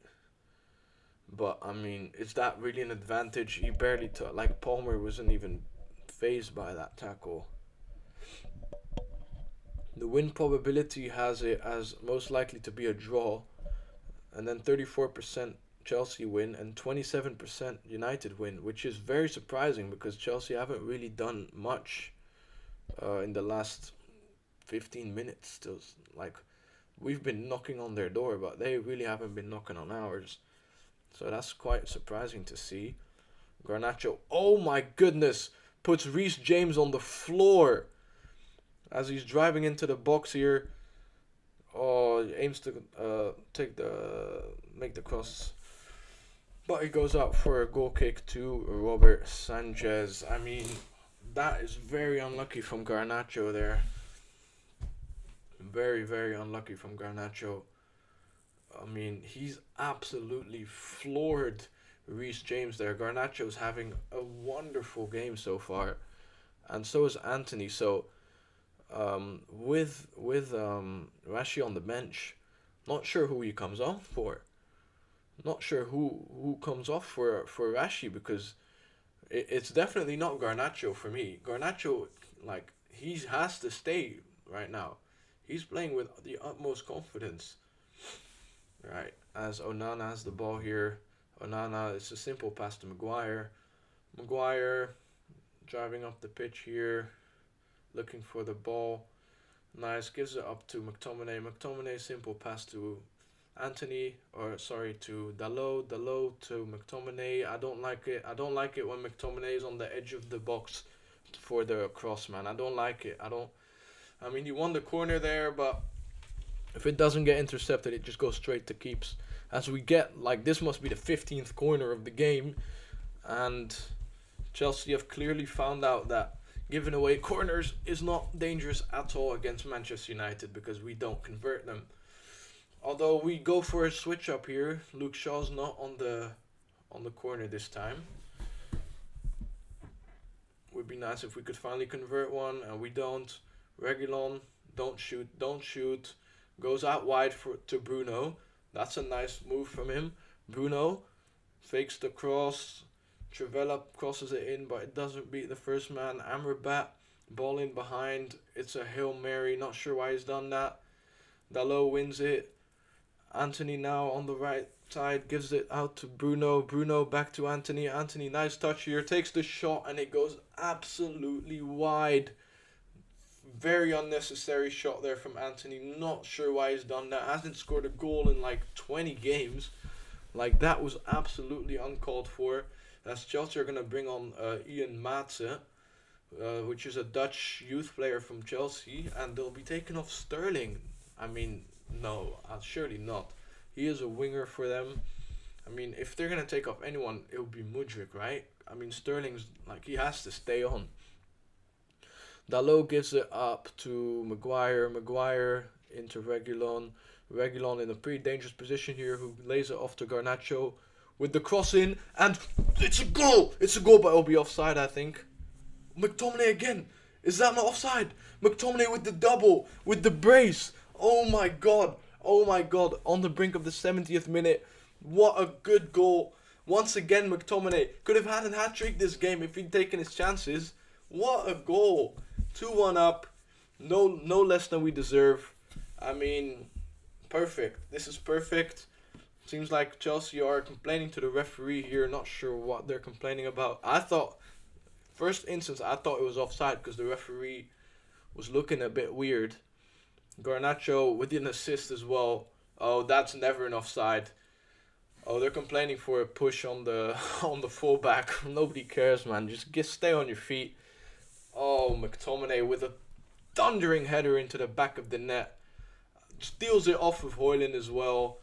But, I mean, is that really an advantage? He barely like, Palmer wasn't even fazed by that tackle. The win probability has it as most likely to be a draw. And then 34% Chelsea win and 27% United win, which is very surprising because Chelsea haven't really done much in the last 15 minutes. Still, like, we've been knocking on their door, but they really haven't been knocking on ours. So that's quite surprising to see. Garnacho, oh my goodness, puts Reece James on the floor as he's driving into the box here. Oh, he aims to make the cross, but he goes out for a goal kick to Robert Sanchez. I mean, that is very unlucky from Garnacho there. Very unlucky from Garnacho. I mean, he's absolutely floored Reece James there. Garnacho's having a wonderful game so far, and so is Anthony. So, with Rashi on the bench, not sure who he comes on for. Not sure who comes off for Rashi, because it's definitely not Garnacho for me. Garnacho, like, he has to stay right now. He's playing with the utmost confidence. Right, as Onana has the ball here. Onana, it's a simple pass to Maguire. Maguire driving up the pitch here, looking for the ball. Nice, gives it up to McTominay. McTominay, simple pass to Anthony, or sorry, to Dalot, Dalot to McTominay. I don't like it. I don't like it when McTominay is on the edge of the box for the cross, man. I don't like it. I mean, he won the corner there, but if it doesn't get intercepted, it just goes straight to keeps. As we get, like, this must be the 15th corner of the game, and Chelsea have clearly found out that giving away corners is not dangerous at all against Manchester United because we don't convert them. Although we go for a switch up here, Luke Shaw's not on the corner this time. Would be nice if we could finally convert one, and we don't. Reguilon, don't shoot. Goes out wide to Bruno. That's a nice move from him. Bruno fakes the cross. Trivela crosses it in, but it doesn't beat the first man. Amrabat, ball in behind. It's a Hail Mary. Not sure why he's done that. Dalot wins it. Anthony now on the right side gives it out to Bruno. Bruno back to Anthony. Anthony, nice touch here. Takes the shot and it goes absolutely wide. Very unnecessary shot there from Anthony. Not sure why he's done that. Hasn't scored a goal in like 20 games. Like, that was absolutely uncalled for. As Chelsea are going to bring on Ian Maatsen, which is a Dutch youth player from Chelsea. And they'll be taking off Sterling. I mean, no, surely not. He is a winger for them. I mean, if they're going to take off anyone, it would be Mudryk, right? I mean, Sterling's, like, he has to stay on. Dalot gives it up to Maguire. Maguire into Reguilon. Reguilon in a pretty dangerous position here, who lays it off to Garnacho with the cross in, and it's a goal! It's a goal, but it'll be offside, I think. McTominay again! Is that not offside? McTominay with the double, with the brace! Oh my god! Oh my god! On the brink of the 70th minute. What a good goal! Once again, McTominay could have had a hat-trick this game if he'd taken his chances. What a goal! 2-1 up. No less than we deserve. I mean, perfect. This is perfect. Seems like Chelsea are complaining to the referee here. Not sure what they're complaining about. I thought, first instance, I thought it was offside because the referee was looking a bit weird. Garnacho with an assist as well. Oh, that's never an offside. Oh, they're complaining for a push on the fullback. Nobody cares, man. Just stay on your feet. Oh, McTominay with a thundering header into the back of the net. Steals it off of Højlund as well.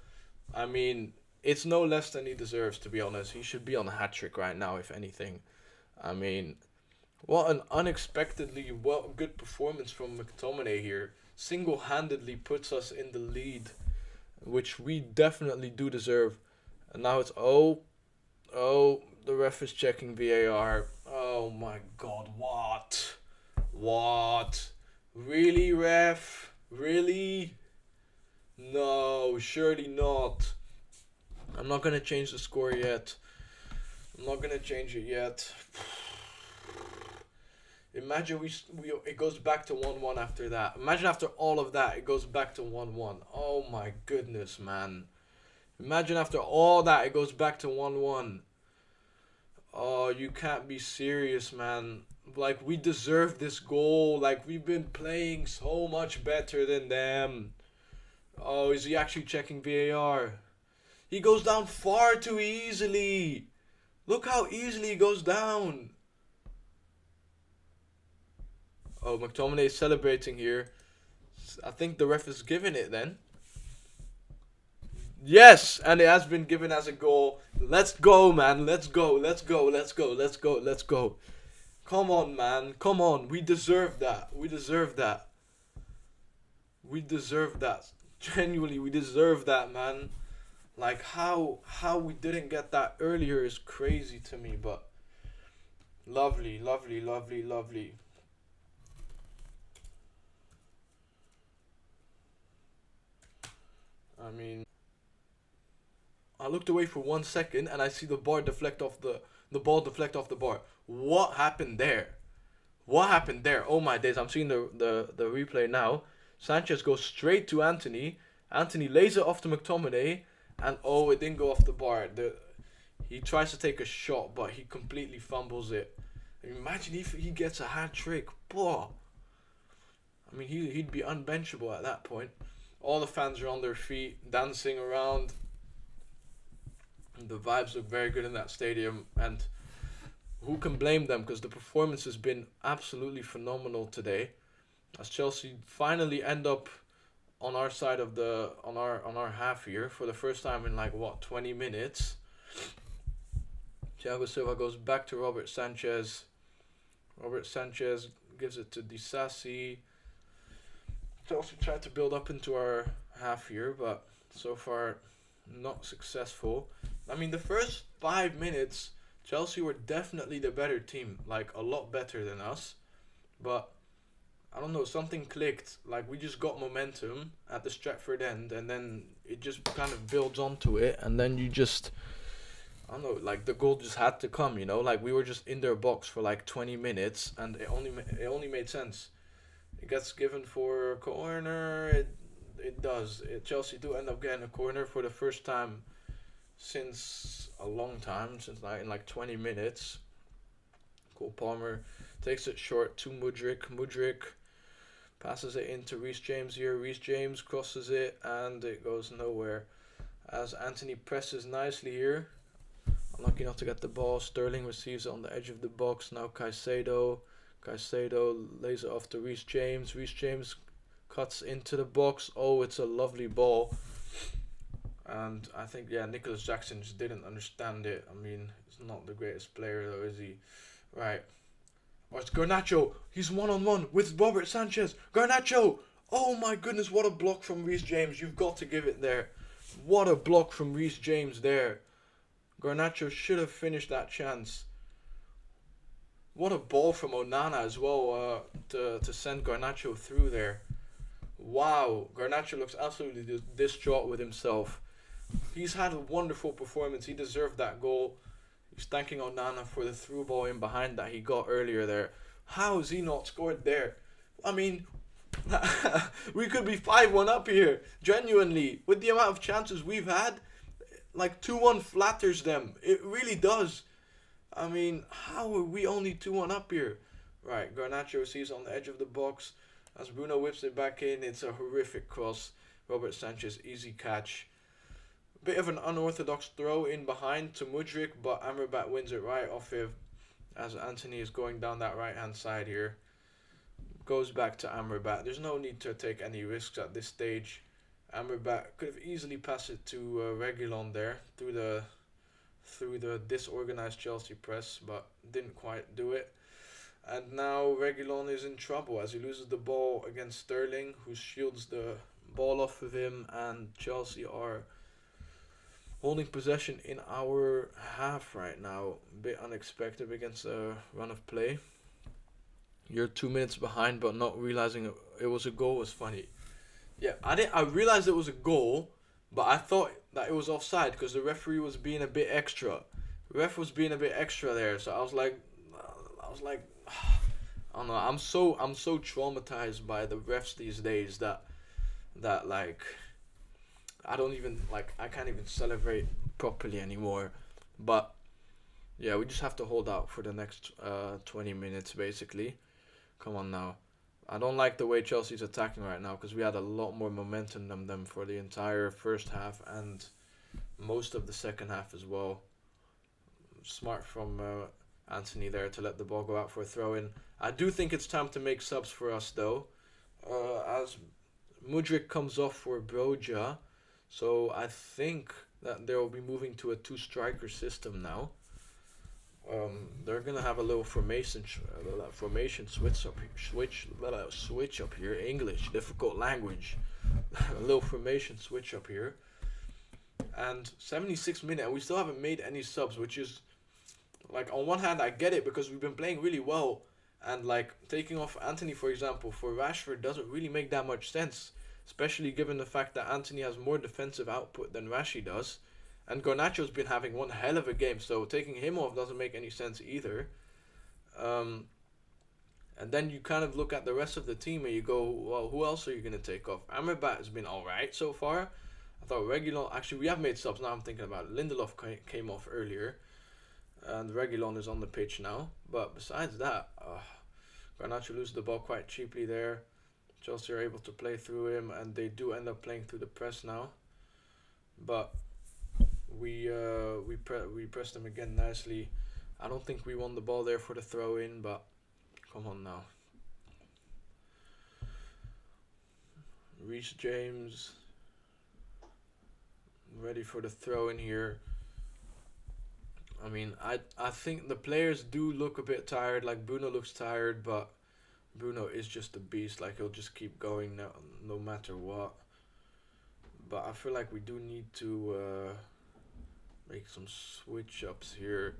I mean, it's no less than he deserves, to be honest. He should be on a hat-trick right now, if anything. I mean, what an unexpectedly good performance from McTominay here. Single-handedly puts us in the lead, which we definitely do deserve. And now it's, oh, the ref is checking VAR. Oh my god, what? Really, ref? Really? No, surely not. I'm not going to change the score yet. I'm not going to change it yet. Imagine it goes back to 1-1 after that. Imagine after all of that, it goes back to 1-1. Oh my goodness, man. Imagine after all that, it goes back to 1-1. Oh, you can't be serious, man. Like, we deserve this goal. Like, we've been playing so much better than them. Oh, is he actually checking VAR? He goes down far too easily. Look how easily he goes down. Oh, McTominay is celebrating here. I think the ref is giving it then. Yes, and it has been given as a goal. Let's go, man. Let's go. Come on, man. Come on. We deserve that. Genuinely, we deserve that, man. Like, how we didn't get that earlier is crazy to me, but lovely. I mean, I looked away for 1 second and I see the ball deflect off the bar. What happened there? Oh my days, I'm seeing the replay now. Sanchez goes straight to Anthony. Anthony lays it off to McTominay, and oh, it didn't go off the bar. He tries to take a shot, but he completely fumbles it. Imagine if he gets a hat trick. Boah. I mean, he'd be unbenchable at that point. All the fans are on their feet, dancing around. The vibes look very good in that stadium, and who can blame them? Because the performance has been absolutely phenomenal today. As Chelsea finally end up on our side of the on our half here for the first time in like what 20 minutes. Thiago Silva goes back to Robert Sanchez. Robert Sanchez gives it to Disasi. Chelsea tried to build up into our half here, but so far not successful. I mean, the first 5 minutes, Chelsea were definitely the better team, like a lot better than us. But I don't know, something clicked. Like we just got momentum at the Stratford end, and then it just kind of builds onto it, and then you just, I don't know, like the goal just had to come. You know, like we were just in their box for like 20 minutes, and it only made sense. It gets given for a corner. It does. Chelsea do end up getting a corner for the first time since a long time, since like in like 20 minutes. Cole Palmer takes it short to Mudryk. Mudryk passes it into Reece James here. Reece James crosses it and it goes nowhere. As Anthony presses nicely here. Unlucky not to get the ball. Sterling receives it on the edge of the box. Now Caicedo. Caicedo lays it off to Reece James. Reece James cuts into the box. Oh, it's a lovely ball. And I think, yeah, Nicholas Jackson just didn't understand it. I mean, he's not the greatest player, though, is he? Right. Oh, it's Garnacho. He's one-on-one with Robert Sanchez. Garnacho! Oh, my goodness, what a block from Reece James. You've got to give it there. What a block from Reece James there. Garnacho should have finished that chance. What a ball from Onana as well to send Garnacho through there. Wow, Garnacho looks absolutely distraught with himself. He's had a wonderful performance. He deserved that goal. He's thanking Onana for the through ball in behind that he got earlier there. How has he not scored there? I mean, we could be 5-1 up here. Genuinely, with the amount of chances we've had, like 2-1 flatters them. It really does. I mean, how are we only 2-1 up here? Right, Garnacho sees on the edge of the box. As Bruno whips it back in, it's a horrific cross. Robert Sanchez, easy catch. Bit of an unorthodox throw in behind to Mudryk, but Amrabat wins it right off him as Anthony is going down that right-hand side here. Goes back to Amrabat. There's no need to take any risks at this stage. Amrabat could have easily passed it to Reguilon there through the disorganized Chelsea press, but didn't quite do it. And now Reguilon is in trouble as he loses the ball against Sterling, who shields the ball off of him, and Chelsea are holding possession in our half right now. A bit unexpected against a run of play. You're 2 minutes behind, but not realizing it was a goal was funny. Yeah, I realized it was a goal, but I thought that it was offside because the referee was being a bit extra. The ref was being a bit extra there, so I was like, I don't know. I'm so traumatized by the refs these days that like I don't even I can't even celebrate properly anymore. But yeah, we just have to hold out for the next 20 minutes basically. Come on now. I don't like the way Chelsea's attacking right now because we had a lot more momentum than them for the entire first half and most of the second half as well. Smart from Anthony there to let the ball go out for a throw-in. I do think it's time to make subs for us though. As Mudryk comes off for Broja. So I think that they will be moving to a two-striker system now. They're gonna have a little formation switch up here. English, difficult language. A little formation switch up here. And 76 minutes, and we still haven't made any subs, which is like on one hand I get it because we've been playing really well, and like taking off Anthony for example for Rashford doesn't really make that much sense, especially given the fact that Anthony has more defensive output than Rashi does. And Garnacho's been having one hell of a game, so taking him off doesn't make any sense either. And then you kind of look at the rest of the team and you go, well, who else are you going to take off? Amrabat has been alright so far. I thought Reguilon, actually we have made subs, now I'm thinking about it. Lindelof came off earlier. And Reguilon is on the pitch now. But besides that, Garnacho loses the ball quite cheaply there. Chelsea are able to play through him, and they do end up playing through the press now. But we pressed them again nicely. I don't think we won the ball there for the throw in, but come on now. Reece James ready for the throw in here. I mean, I think the players do look a bit tired. Like Bruno looks tired, but Bruno is just a beast. Like he'll just keep going no matter what. But I feel like we do need to make some switch ups here.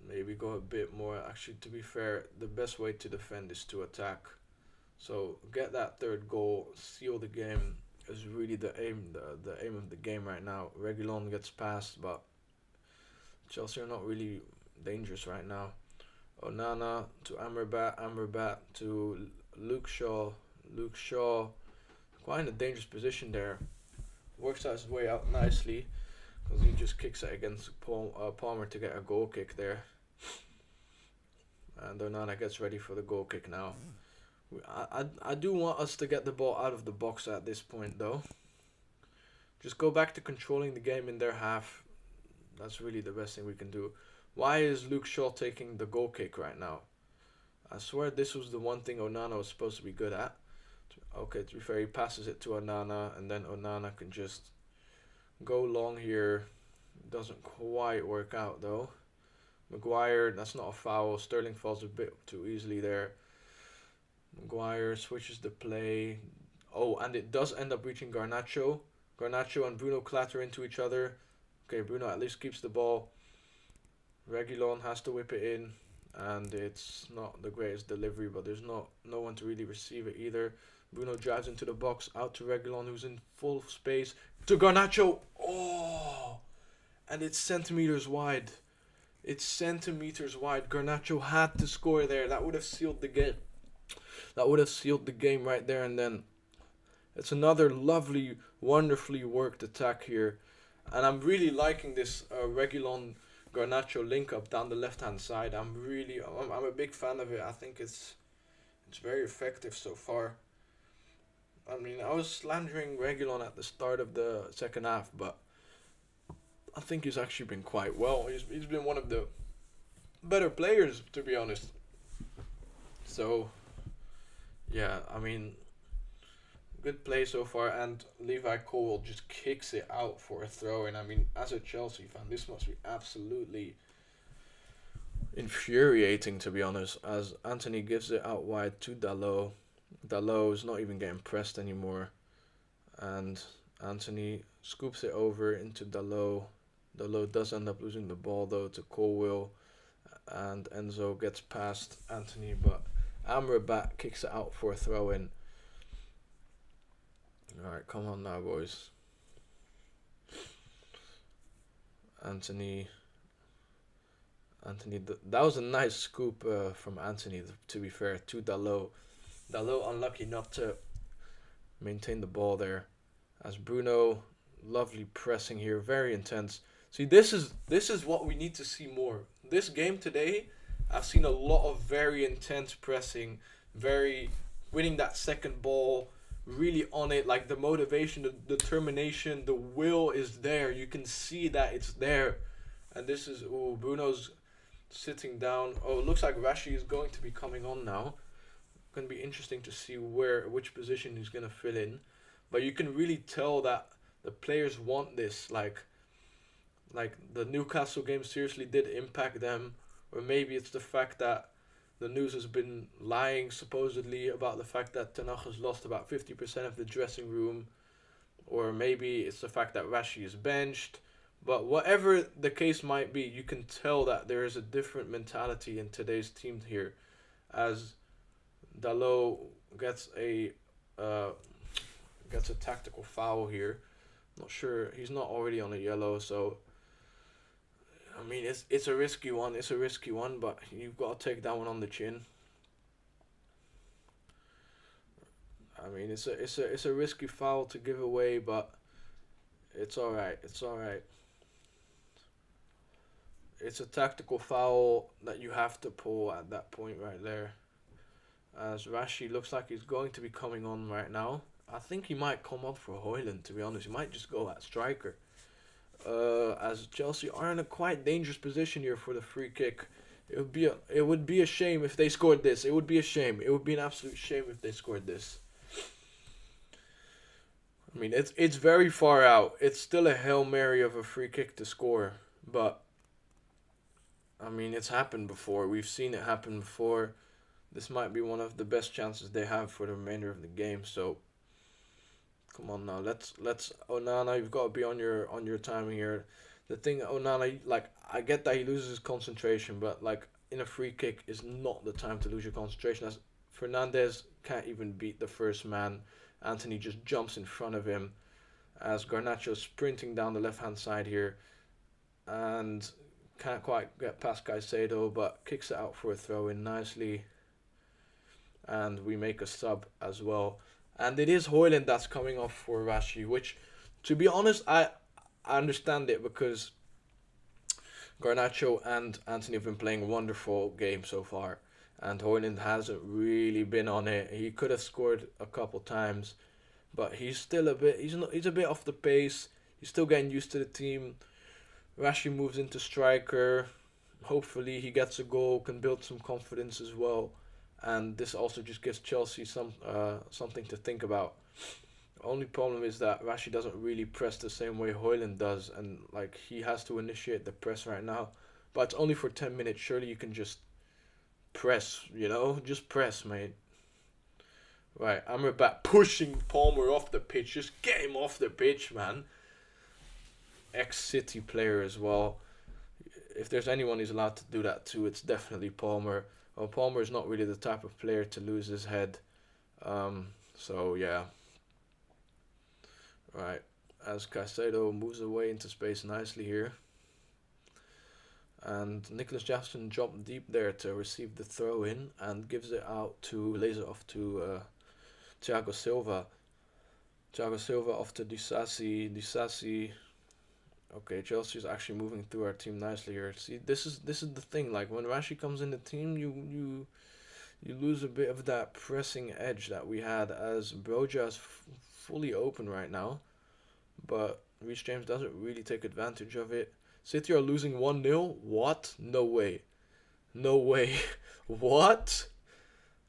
Maybe go a bit more. Actually, to be fair, the best way to defend is to attack. So get that third goal, seal the game is really the aim. The aim of the game right now. Reguilon gets passed, but Chelsea are not really dangerous right now. Onana to Amrabat, Amrabat to Luke Shaw. Luke Shaw, quite in a dangerous position there. Works out his way out nicely because he just kicks it against Palmer to get a goal kick there. And Onana gets ready for the goal kick now. I do want us to get the ball out of the box at this point though. Just go back to controlling the game in their half. That's really the best thing we can do. Why is Luke Shaw taking the goal kick right now? I swear this was the one thing Onana was supposed to be good at. Okay, to be fair, he passes it to Onana, and then Onana can just go long here. Doesn't quite work out though. Maguire, that's not a foul. Sterling falls a bit too easily there. Maguire switches the play. Oh, and it does end up reaching Garnacho. Garnacho and Bruno clatter into each other. Okay, Bruno at least keeps the ball. Reguilon has to whip it in, and it's not the greatest delivery, but there's no one to really receive it either. Bruno drives into the box, out to Reguilon, who's in full space, to Garnacho. Oh, and it's centimeters wide. It's centimeters wide. Garnacho had to score there. That would have sealed the game. That would have sealed the game right there and then. It's another lovely, wonderfully worked attack here. And I'm really liking this Reguilon Garnacho link up down the left hand side. I'm a big fan of it. I think it's very effective so far. I mean, I was slandering Reguilon at the start of the second half, but I think he's actually been quite well. He's been one of the better players, to be honest. So yeah, I mean, good play so far, and Levi Cole just kicks it out for a throw. And I mean, as a Chelsea fan, this must be absolutely infuriating, to be honest, as Anthony gives it out wide to Dalot. Dalot is not even getting pressed anymore, and Anthony scoops it over into Dalot. Dalot does end up losing the ball though to Colwill, and Enzo gets past Anthony, but Amrabat kicks it out for a throw in. Alright, come on now, boys. Anthony, that was a nice scoop from Anthony, to be fair, to Dalot. Dalot unlucky not to maintain the ball there. As Bruno, lovely pressing here, very intense. See, this is what we need to see more. This game today, I've seen a lot of very intense pressing, very winning that second ball, really on it, like the motivation, the determination, the will is there. You can see that it's there. And this is, Bruno's sitting down. Oh, it looks like Rashi is going to be coming on now. Going to be interesting to see which position he's going to fill in. But you can really tell that the players want this. Like the Newcastle game seriously did impact them. Or maybe it's the fact that the news has been lying supposedly about the fact that Ten Hag has lost about 50% of the dressing room. Or maybe it's the fact that Rashi is benched. But whatever the case might be, you can tell that there is a different mentality in today's team here. As Dalot gets a tactical foul here. Not sure, he's not already on a yellow, so I mean it's a risky one. It's a risky one, but you've got to take that one on the chin. I mean it's a risky foul to give away, but it's all right. It's all right. It's a tactical foul that you have to pull at that point right there. as Rashi looks like he's going to be coming on right now. I think he might come on for Højlund, to be honest. He might just go at striker. As Chelsea are in a quite dangerous position here for the free kick. It would be a shame if they scored this. It would be a shame. It would be an absolute shame if they scored this. I mean, it's very far out. It's still a Hail Mary of a free kick to score, but I mean, it's happened before. We've seen it happen before. This might be one of the best chances they have for the remainder of the game. So, come on now. Let's Onana, you've got to be on your timing here. The thing, Onana, like, I get that he loses his concentration, but like in a free kick is not the time to lose your concentration. As Fernandez can't even beat the first man. Anthony just jumps in front of him as Garnacho sprinting down the left hand side here and can't quite get past Caicedo, but kicks it out for a throw in nicely. And we make a sub as well. And it is Højlund that's coming off for Rashi, which, to be honest, I understand it because Garnacho and Anthony have been playing a wonderful game so far. And Højlund hasn't really been on it. He could have scored a couple times, but he's still he's a bit off the pace. He's still getting used to the team. Rashi moves into striker. Hopefully he gets a goal, can build some confidence as well. And this also just gives Chelsea something to think about. The only problem is that Rashi doesn't really press the same way Højlund does, and like he has to initiate the press right now. But it's only for 10 minutes. Surely you can just press, just press, mate. Right, Amrabat pushing Palmer off the pitch. Just get him off the pitch, man. Ex-City player as well. If there's anyone who's allowed to do that too, it's definitely Palmer. Well, Palmer is not really the type of player to lose his head. So, yeah. Right, as Caicedo moves away into space nicely here. And Nicholas Jackson jumped deep there to receive the throw in and gives it out to, lays it off to Thiago Silva. Thiago Silva off to Disasi. Okay, Chelsea's actually moving through our team nicely here. See, this is the thing. Like when Rashi comes in the team, you lose a bit of that pressing edge that we had, as Broja is fully open right now, but Reece James doesn't really take advantage of it. City are losing 1-0. What? No way. No way. What?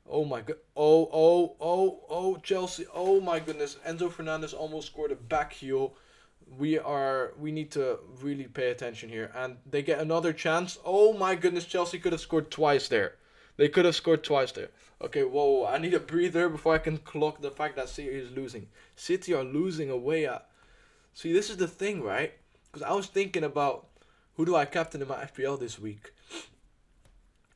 Oh my god. Oh, Chelsea. Oh my goodness. Enzo Fernandez almost scored a back heel. We need to really pay attention here. And they get another chance. Oh my goodness. Chelsea could have scored twice there. They could have scored twice there. Okay, whoa. I need a breather before I can clock the fact that City is losing. City are losing away at... See, this is the thing, right? Because I was thinking about who do I captain in my FPL this week.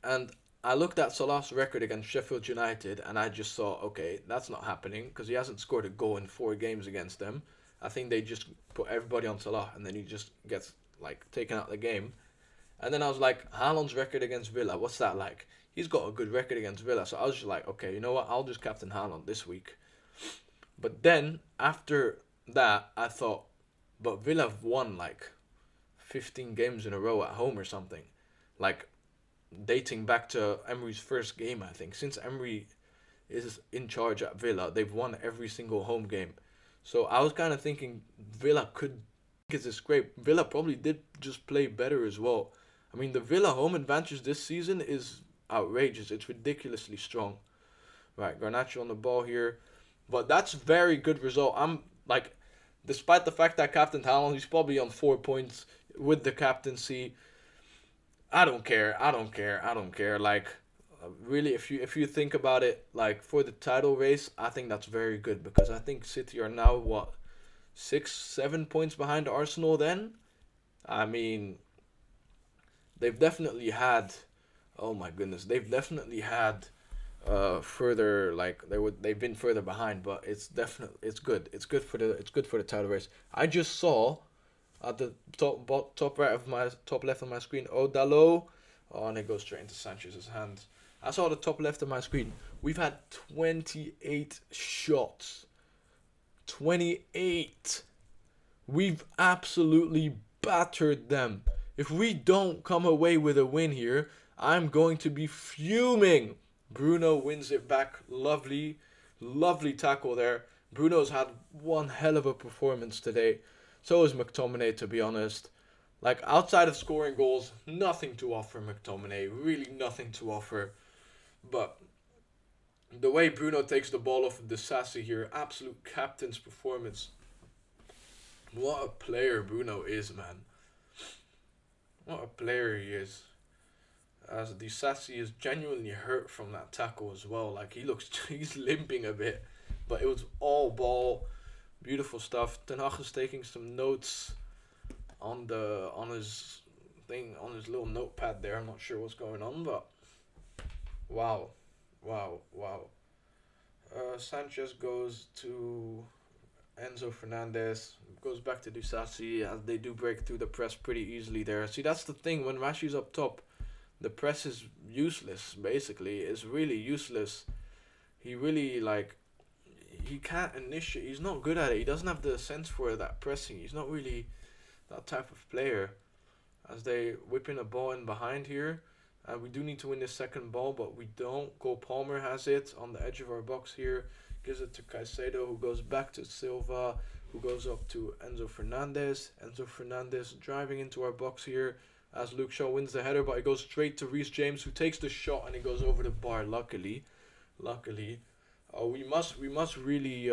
And I looked at Salah's record against Sheffield United and I just saw, okay, that's not happening because he hasn't scored a goal in 4 games against them. I think they just put everybody on Salah and then he just gets like taken out of the game. And then I was like, Haaland's record against Villa, what's that like? He's got a good record against Villa. So I was just like, okay, you know what? I'll just captain Haaland this week. But then after that, I thought, but Villa have won like 15 games in a row at home or something. Like dating back to Emery's first game, I think. Since Emery is in charge at Villa, they've won every single home game. So I was kind of thinking Villa could get this scrape. Villa probably did just play better as well. I mean, the Villa home advantage this season is outrageous. It's ridiculously strong. Right, Garnacho on the ball here. But that's very good result. I'm like, despite the fact that Captain Haaland, he's probably on 4 points with the captaincy. I don't care. Like, really, if you think about it, like for the title race, I think that's very good because I think City are now 6-7 points behind Arsenal. Then, I mean, they've definitely had. Oh my goodness, they've definitely had. Further, like they've been further behind, but it's good. It's good for the title race. I just saw at the top left of my screen, Dalot. Oh, and it goes straight into Sanchez's hands. I saw the top left of my screen. We've had 28 shots. 28. We've absolutely battered them. If we don't come away with a win here, I'm going to be fuming. Bruno wins it back. Lovely, lovely tackle there. Bruno's had one hell of a performance today. So is McTominay, to be honest. Like, outside of scoring goals, nothing to offer McTominay. Really nothing to offer. But the way Bruno takes the ball off of Disasi here, absolute captain's performance. What a player Bruno is, man. What a player he is. As Disasi is genuinely hurt from that tackle as well. Like, he's limping a bit. But it was all ball. Beautiful stuff. Ten Hag is taking some notes on his little notepad there. I'm not sure what's going on, but wow. Wow. Sanchez goes to Enzo Fernandez, goes back to Disasi as they do break through the press pretty easily there. See, that's the thing, when Rashi's up top, the press is useless, basically. It's really useless. He really, like, he can't initiate. He's not good at it. He doesn't have the sense for that pressing. He's not really that type of player. As they whip in a ball in behind here. We do need to win this second ball, but we don't. Cole Palmer has it on the edge of our box here. Gives it to Caicedo, who goes back to Silva, who goes up to Enzo Fernandez. Enzo Fernandez driving into our box here as Luke Shaw wins the header, but it goes straight to Reece James, who takes the shot and it goes over the bar. Luckily, we must really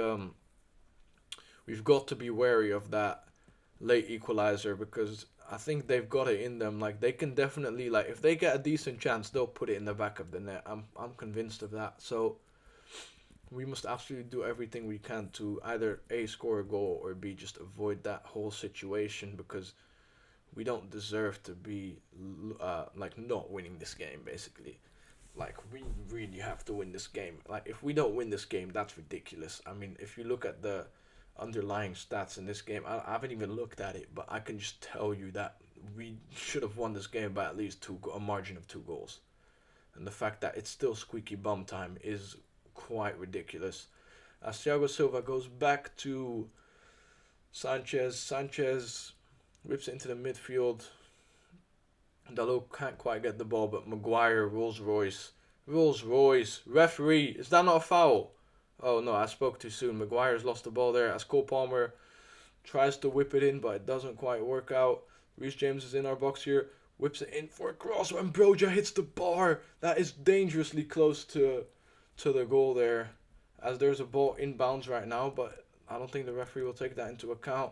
we've got to be wary of that late equalizer, because I think they've got it in them. Like, they can definitely, like, if they get a decent chance, they'll put it in the back of the net. I'm convinced of that. So we must absolutely do everything we can to either A, score a goal, or B, just avoid that whole situation, because we don't deserve to be like not winning this game, basically. Like, we really have to win this game. Like, if we don't win this game, that's ridiculous. I mean, if you look at the underlying stats in this game, I haven't even looked at it, but I can just tell you that we should have won this game by at least a margin of 2 goals. And the fact that it's still squeaky bum time is quite ridiculous. As Thiago Silva goes back to Sanchez. Sanchez whips it into the midfield. Dalot can't quite get the ball, but Maguire, Rolls Royce. Referee, is that not a foul? Oh no, I spoke too soon. Maguire's lost the ball there as Cole Palmer tries to whip it in, but it doesn't quite work out. Reece James is in our box here, whips it in for a cross, and Broja hits the bar. That is dangerously close to the goal there, as there's a ball inbounds right now, but I don't think the referee will take that into account.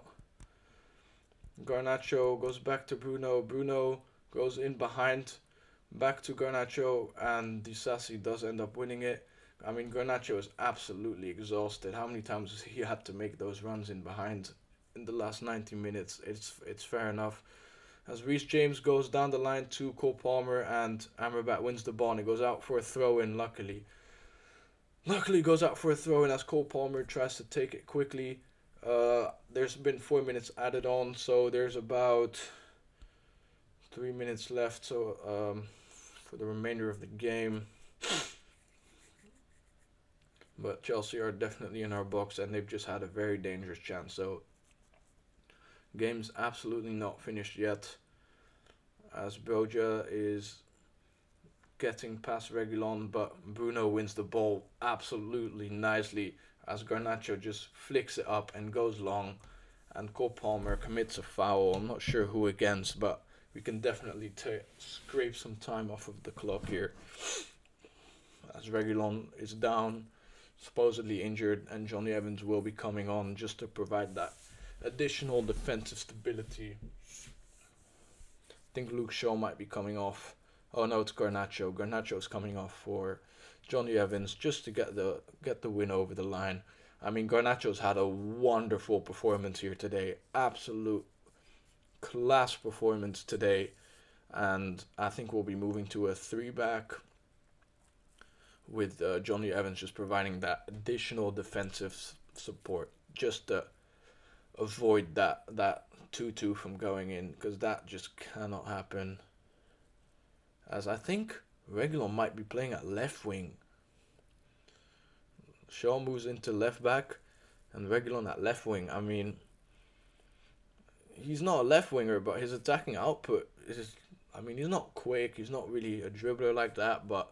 Garnacho goes back to Bruno. Bruno goes in behind, back to Garnacho, and Disasi does end up winning it. I mean, Garnacho is absolutely exhausted. How many times has he had to make those runs in behind in the last 90 minutes? It's fair enough. As Reece James goes down the line to Cole Palmer, and Amrabat wins the ball, and it goes out for a throw-in, luckily. Goes out for a throw-in as Cole Palmer tries to take it quickly. There's been 4 minutes added on, so there's about 3 minutes left. So for the remainder of the game, but Chelsea are definitely in our box, and they've just had a very dangerous chance. So game's absolutely not finished yet, as Broja is getting past Reguilon, but Bruno wins the ball absolutely nicely as Garnacho just flicks it up and goes long, and Cole Palmer commits a foul. I'm not sure who against, but we can definitely scrape some time off of the clock here, as Reguilon is down, supposedly injured, and Johnny Evans will be coming on just to provide that additional defensive stability. I think Luke Shaw might be coming off. Oh no, it's Garnacho. Garnacho's coming off for Johnny Evans just to get the win over the line. I mean, Garnacho's had a wonderful performance here today. Absolute class performance today. And I think we'll be moving to a 3-back with Johnny Evans just providing that additional defensive support just to avoid that 2-2 from going in, because that just cannot happen. As I think Reguilon might be playing at left wing. Shaw moves into left back and Reguilon at left wing. I mean, he's not a left winger, but his attacking output is, I mean, he's not quick, he's not really a dribbler like that, but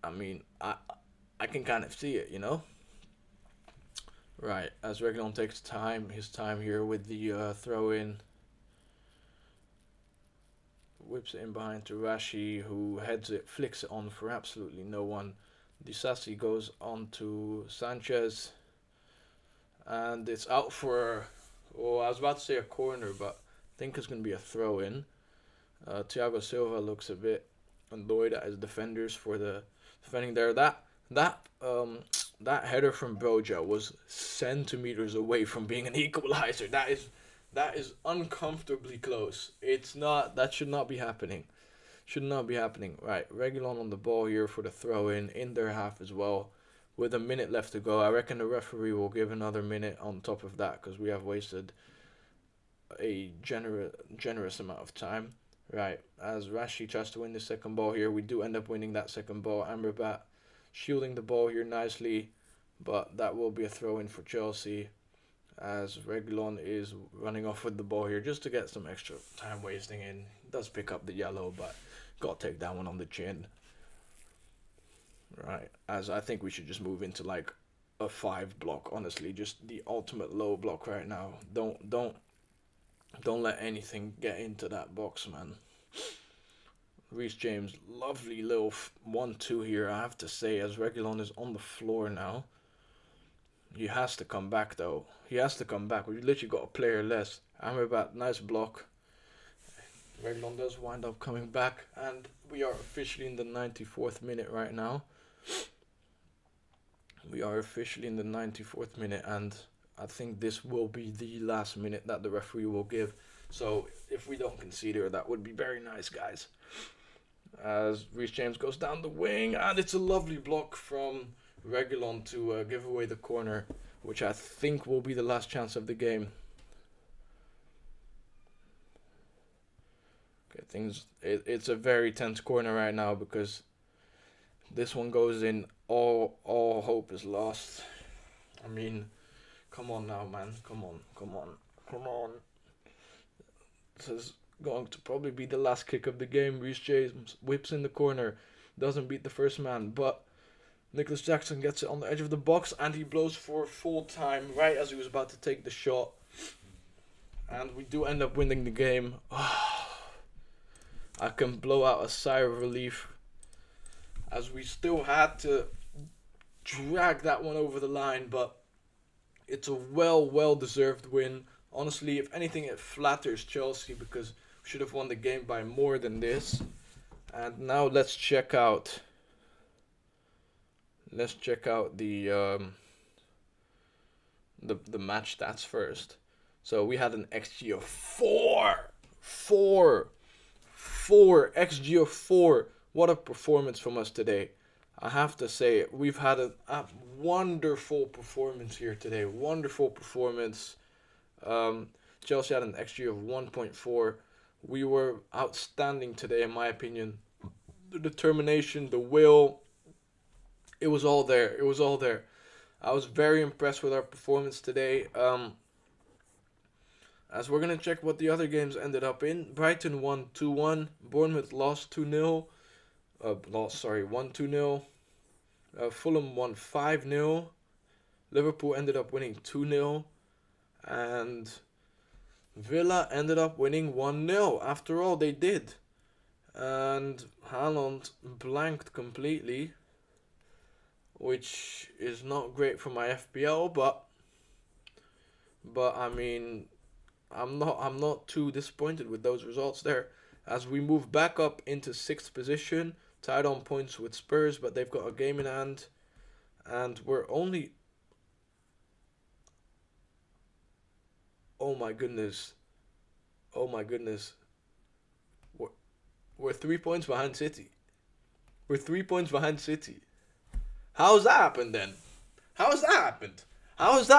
I mean, I can kind of see it, you know. Right, as Reguilon takes his time here with the throw in, whips it in behind to Rashi, who heads it, flicks it on for absolutely no one. Disasi goes on to Sanchez, and it's out for, oh, I was about to say a corner, but I think it's going to be a throw in. Thiago Silva looks a bit annoyed at his defenders for the defending there. That header from Broja was centimeters away from being an equalizer. That is uncomfortably close. It's not. That should not be happening. Should not be happening. Right, Reguilon on the ball here for the throw in their half as well. With a minute left to go, I reckon the referee will give another minute on top of that because we have wasted a generous amount of time. Right, as Rashi tries to win the second ball here, we do end up winning that second ball. Amrabat shielding the ball here nicely, but that will be a throw in for Chelsea as Reguilon is running off with the ball here just to get some extra time wasting in. Does pick up the yellow, but got to take that one on the chin. Right, as I think we should just move into like a 5 block, honestly, just the ultimate low block right now. Don't let anything get into that box, man. Reece James, lovely little 1-2 here, I have to say, as Reguilon is on the floor now. He has to come back, though. He has to come back. We've literally got a player less. Amrabat, nice block. Reguilon does wind up coming back, and we are officially in the 94th minute right now. We are officially in the 94th minute, and I think this will be the last minute that the referee will give. So if we don't concede here, that would be very nice, guys. As Reece James goes down the wing, and it's a lovely block from Reguilon to give away the corner, which I think will be the last chance of the game. Okay, it's a very tense corner right now because this one goes in, all hope is lost. I mean, come on now, man. Come on. This is going to probably be the last kick of the game. Reece James whips in the corner, doesn't beat the first man, but Nicholas Jackson gets it on the edge of the box and he blows for full time right as he was about to take the shot. And we do end up winning the game. I can blow out a sigh of relief as we still had to drag that one over the line, but it's a well-deserved win. Honestly, if anything, it flatters Chelsea because we should have won the game by more than this. And now let's check out the match stats first. So we had an XG of 4 XG of 4. What a performance from us today. I have to say, we've had a wonderful performance here today. Wonderful performance. Chelsea had an XG of 1.4. We were outstanding today, in my opinion. The determination, the will, it was all there. I was very impressed with our performance today. As we're going to check what the other games ended up in. Brighton won 2-1. Bournemouth lost 2-0. 1-2-0. Fulham won 5-0. Liverpool ended up winning 2-0. And Villa ended up winning 1-0. After all, they did. And Haaland blanked completely, which is not great for my FPL, but I mean, I'm not too disappointed with those results there. As we move back up into 6th position, tied on points with Spurs, but they've got a game in hand, and we're only... Oh my goodness. We're 3 points behind City. How has that happened then? How has that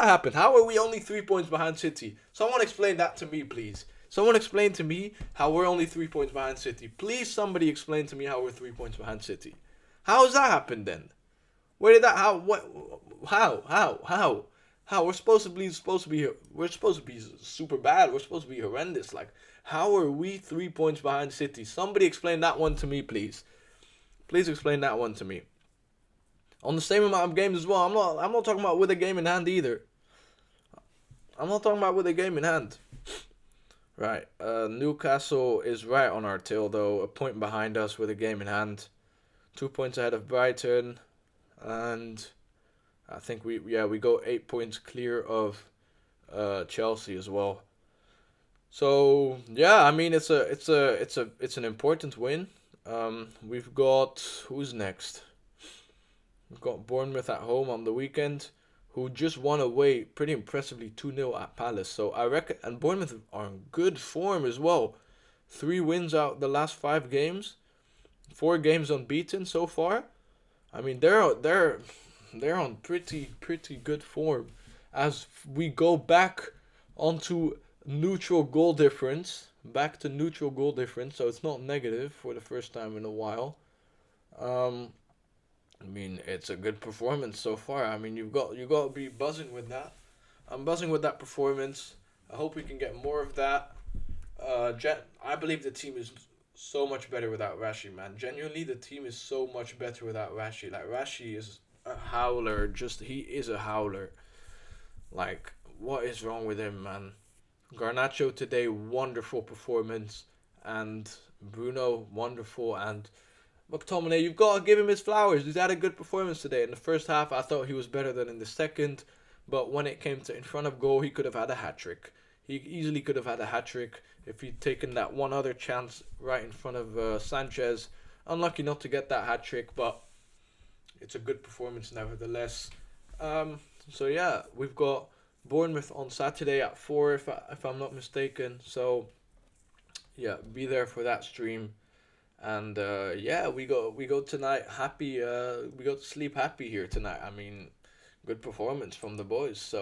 happened? How are we only 3 points behind City? Someone explain that to me, please. Someone explain to me how we're only 3 points behind City. Please, somebody explain to me how we're 3 points behind City. How has that happened then? Where did that? How? What? How? We're supposed to be super bad. We're supposed to be horrendous. Like, how are we 3 points behind City? Somebody explain that one to me, please. Please explain that one to me. on the same amount of games as well. I'm not talking about with a game in hand either. I'm not talking about with a game in hand. Right. Newcastle is right on our tail though, a point behind us with a game in hand. 2 points ahead of Brighton, and I think we go 8 points clear of Chelsea as well. So yeah, I mean it's an important win. We've got who's next? We've got Bournemouth at home on the weekend, who just won away pretty impressively 2-0 at Palace. So I reckon, and Bournemouth are in good form as well. 3 wins out the last 5 games, 4 games unbeaten so far. I mean they're on pretty good form. As we go back to neutral goal difference, so it's not negative for the first time in a while. Um, I mean, it's a good performance so far. I mean, you got to be buzzing with that. I'm buzzing with that performance. I hope we can get more of that. I believe the team is so much better without Rashi, man. Genuinely, the team is so much better without Rashi. Like Rashi is a howler. Just he is a howler. Like, what is wrong with him, man? Garnacho today, wonderful performance, and Bruno, wonderful, and McTominay, you've got to give him his flowers. He's had a good performance today. In the first half, I thought he was better than in the second, but when it came to in front of goal, he could have had a hat trick. He easily could have had a hat trick if he'd taken that one other chance right in front of Sanchez. Unlucky not to get that hat trick, but it's a good performance nevertheless. So yeah, we've got Bournemouth on Saturday at 4, if I'm not mistaken. So yeah, be there for that stream. And yeah, we go tonight happy. We go to sleep happy here tonight. I mean, good performance from the boys. So